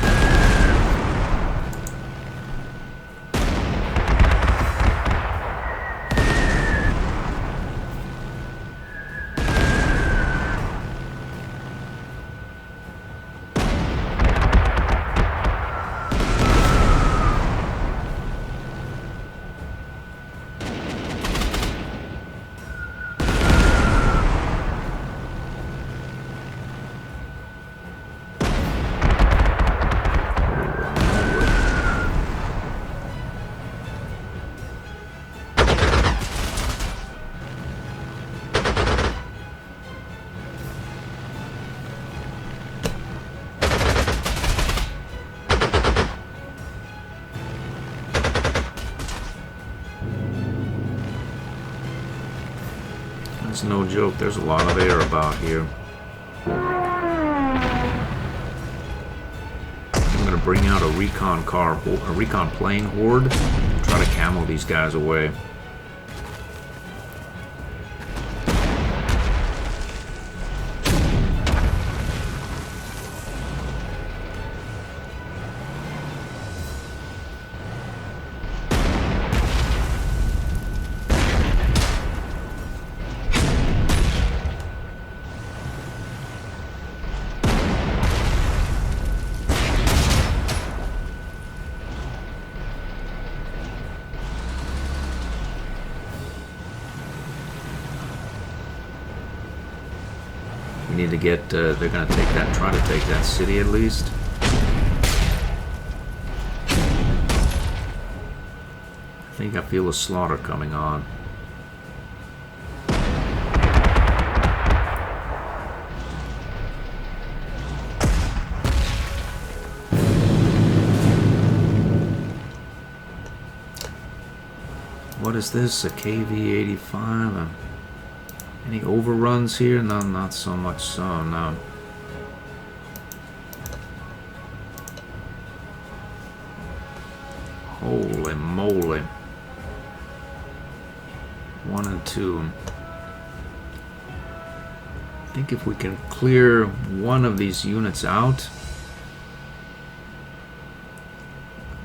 It's no joke, there's a lot of air about here. I'm gonna bring out a recon plane horde and try to camo these guys away. We need to get, they're going to take that, try to take that city at least. I think I feel a slaughter coming on. What is this? A KV-85? Any overruns here? No, not so much so, no. Holy moly. 1 and 2. I think if we can clear one of these units out.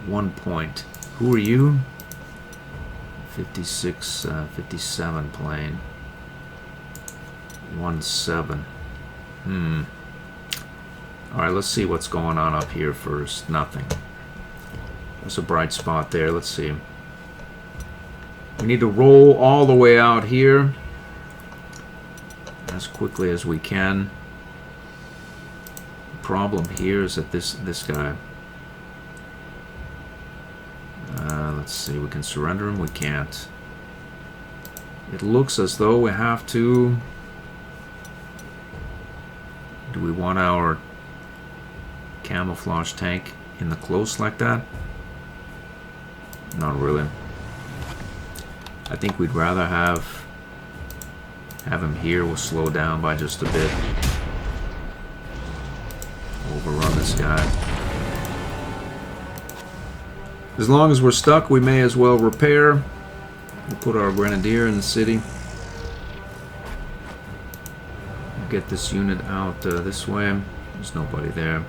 1 point. Who are you? 56, 57 plane. 1-7. Alright, let's see what's going on up here first. Nothing. There's a bright spot there. Let's see. We need to roll all the way out here as quickly as we can. The problem here is that this guy. Let's see. We can surrender him. We can't. It looks as though we have to. Do we want our camouflage tank in the close like that? Not really. I think we'd rather have him here. We'll slow down by just a bit. Overrun this guy. As long as we're stuck, we may as well repair. We'll put our grenadier in the city. We'll get this unit out this way. There's nobody there.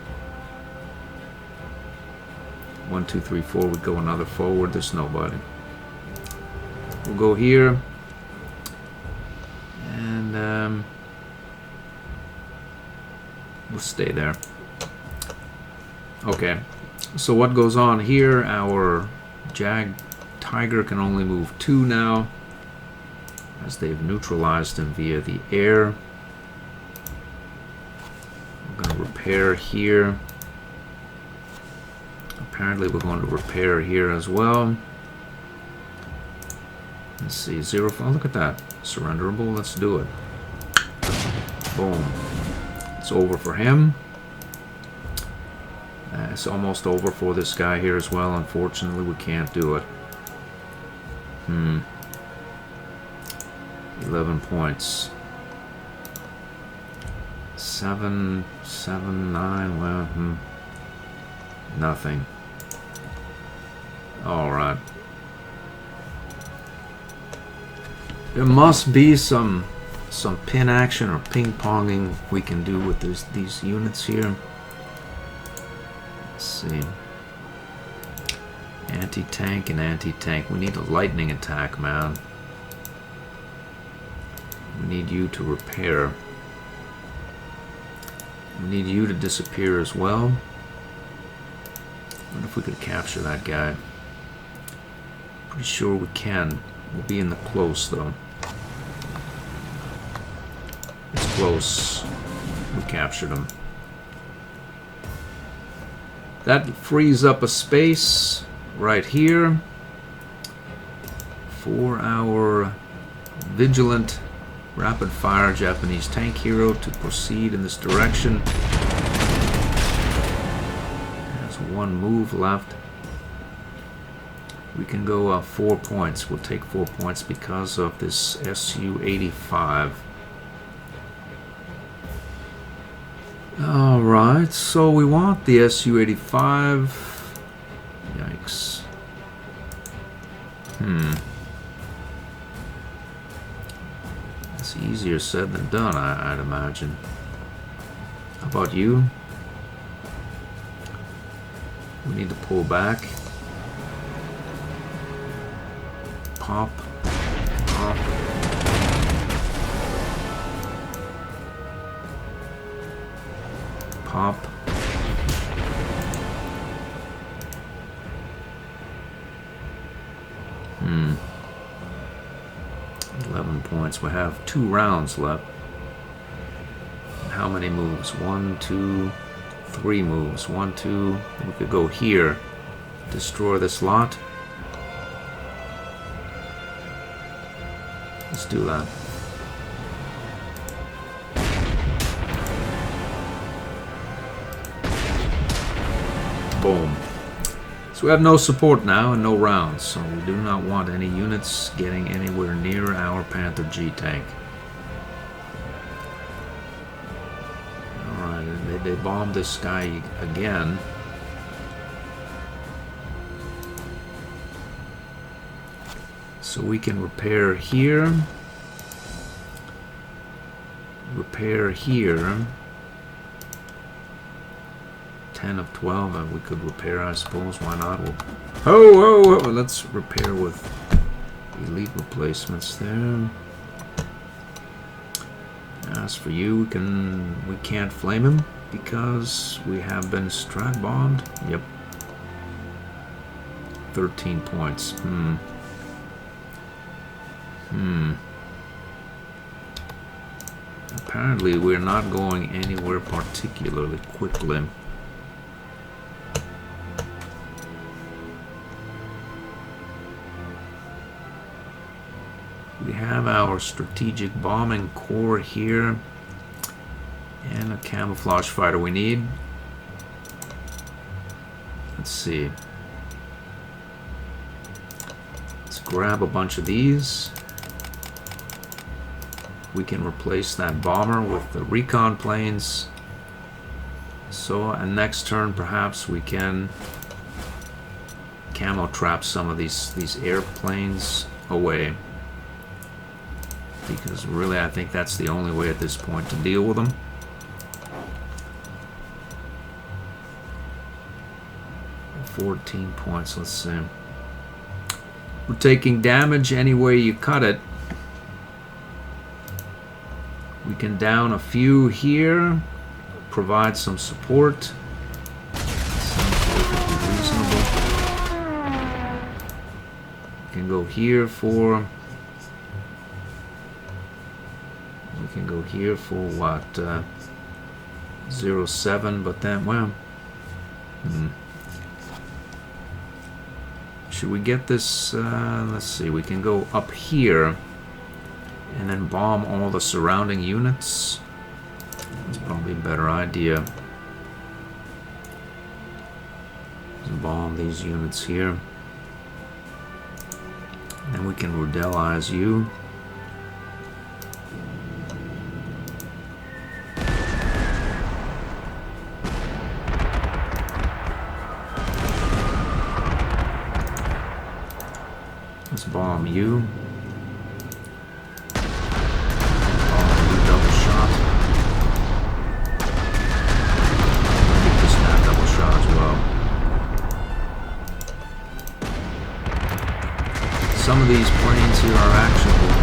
1, 2, 3, 4. We go another forward. There's nobody. We'll go here. And we'll stay there. Okay. So what goes on here? Our Jag Tiger can only move 2 now, as they've neutralized him via the air. We're going to repair here. Apparently we're going to repair here as well. Let's see, 0. Oh, look at that. Surrenderable. Let's do it. Boom. It's over for him. It's almost over for this guy here as well. Unfortunately, we can't do it. 11 points. 7, 9. Well, nothing. All right. There must be some pin action or ping-ponging we can do with these units here. Let's see. Anti-tank and anti-tank. We need a lightning attack, man. We need you to repair. We need you to disappear as well. What if we could capture that guy? Pretty sure we can. We'll be in the close, though. It's close. We captured him. That frees up a space right here for our vigilant rapid-fire Japanese tank hero to proceed in this direction. There's 1 move left. We can go 4 points. We'll take 4 points because of this Su-85. Alright, so we want the Su-85. Yikes. It's easier said than done, I'd imagine. How about you? We need to pull back. Pop. Pop. Pop. Hmm. 11 points. We have 2 rounds left. how many moves? 1, 2, 3 moves. 1, 2. We could go here. Destroy this lot. Let's do that. Boom. So we have no support now and no rounds, so we do not want any units getting anywhere near our Panther G tank. Alright, they bombed this guy again. So we can repair here. Repair here. 10 of 12, we could repair, I suppose. Why not? Oh, let's repair with elite replacements there. As for you, we can't flame him because we have been strat bombed. Yep. 13 points. Apparently we're not going anywhere particularly quickly. We have our strategic bombing core here and a camouflage fighter we need. Let's see. Let's grab a bunch of these. We can replace that bomber with the recon planes. So, and next turn perhaps we can camo trap some of these airplanes away. Because really I think that's the only way at this point to deal with them. $14 points, let's see. We're taking damage any way you cut it. We can down a few here, provide some support. Sounds perfectly reasonable. We can go here for... We can go here for what? 0.7, but then, well... Should we get this? Let's see, we can go up here and then bomb all the surrounding units. That's probably a better idea. Let's bomb these units here. And we can Redelize you. Let's bomb you. Bomb you, double shot. Get this man double shot as well. Some of these planes here are actionable.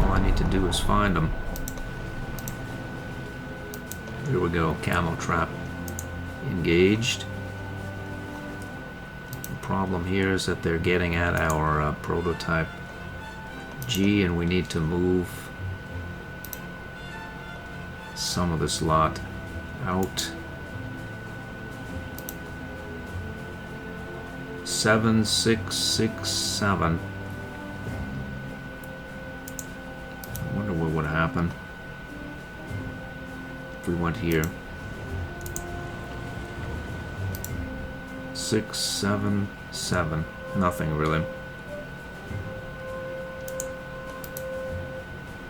All I need to do is find them. Here we go, camo trap engaged. Problem here is that they're getting at our prototype G, and we need to move some of this lot out. 7, 6, 6, 7. I wonder what would happen if we went here. 6, 7, 7. Nothing really.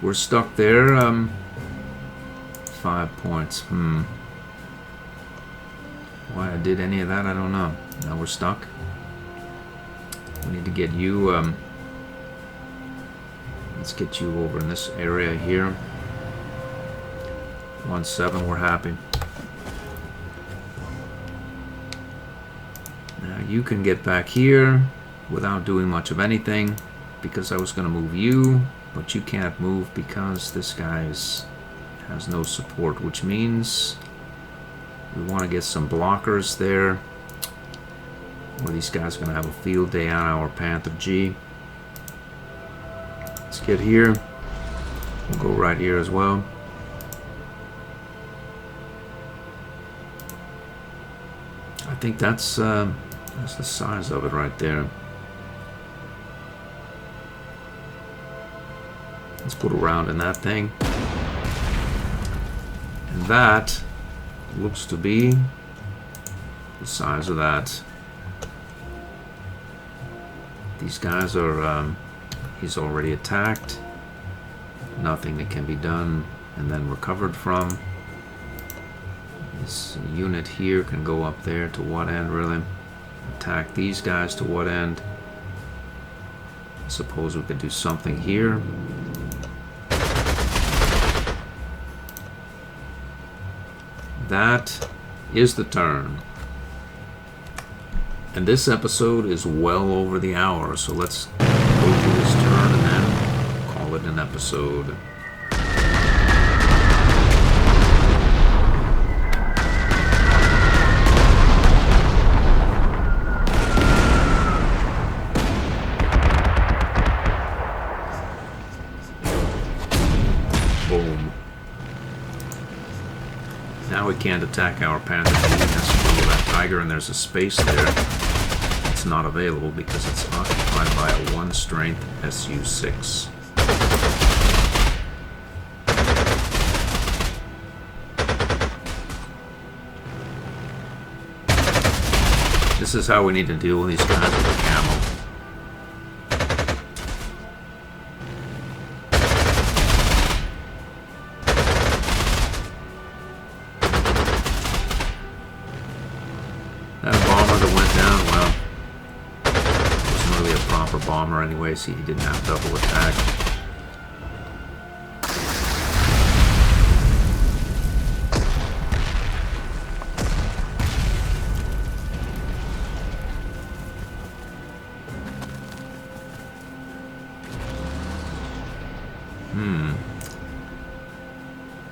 We're stuck there. 5 points. Why I did any of that, I don't know. Now we're stuck. We need to get you. Let's get you over in this area here. 1-7. We're happy. You can get back here without doing much of anything because I was going to move you, but you can't move because this guy has no support, which means we want to get some blockers there, or these guys are going to have a field day on our Panther G. Let's get here. We'll go right here as well. I think that's the size of it right there. Let's put a round in that thing. And that looks to be the size of that. These guys are, he's already attacked. Nothing that can be done and then recovered from. This unit here can go up there to what end, really? Attack these guys to what end? I suppose we could do something here. That is the turn. And this episode is well over the hour, so let's go through this turn and then call it an episode. Boom. Now we can't attack our Panzer. He has to follow that Tiger, and there's a space there. It's not available because it's occupied by a 1 strength Su-6. This is how we need to deal with these guys with the camo. That bomber that went down, well, wasn't really a proper bomber anyway, so he didn't have double attack.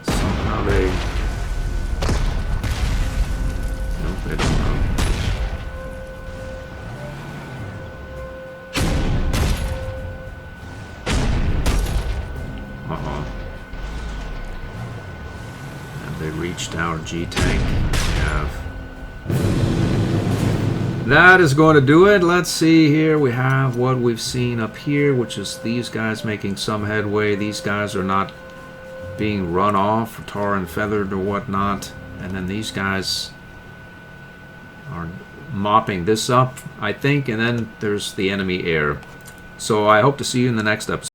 Somehow they... Nope, they don't know. Have they reached our G-tank? We have. That is going to do it. Let's see here. We have what we've seen up here, which is these guys making some headway. These guys are not being run off or tar and feathered or whatnot. And then these guys are mopping this up, I think. And then there's the enemy air. So I hope to see you in the next episode.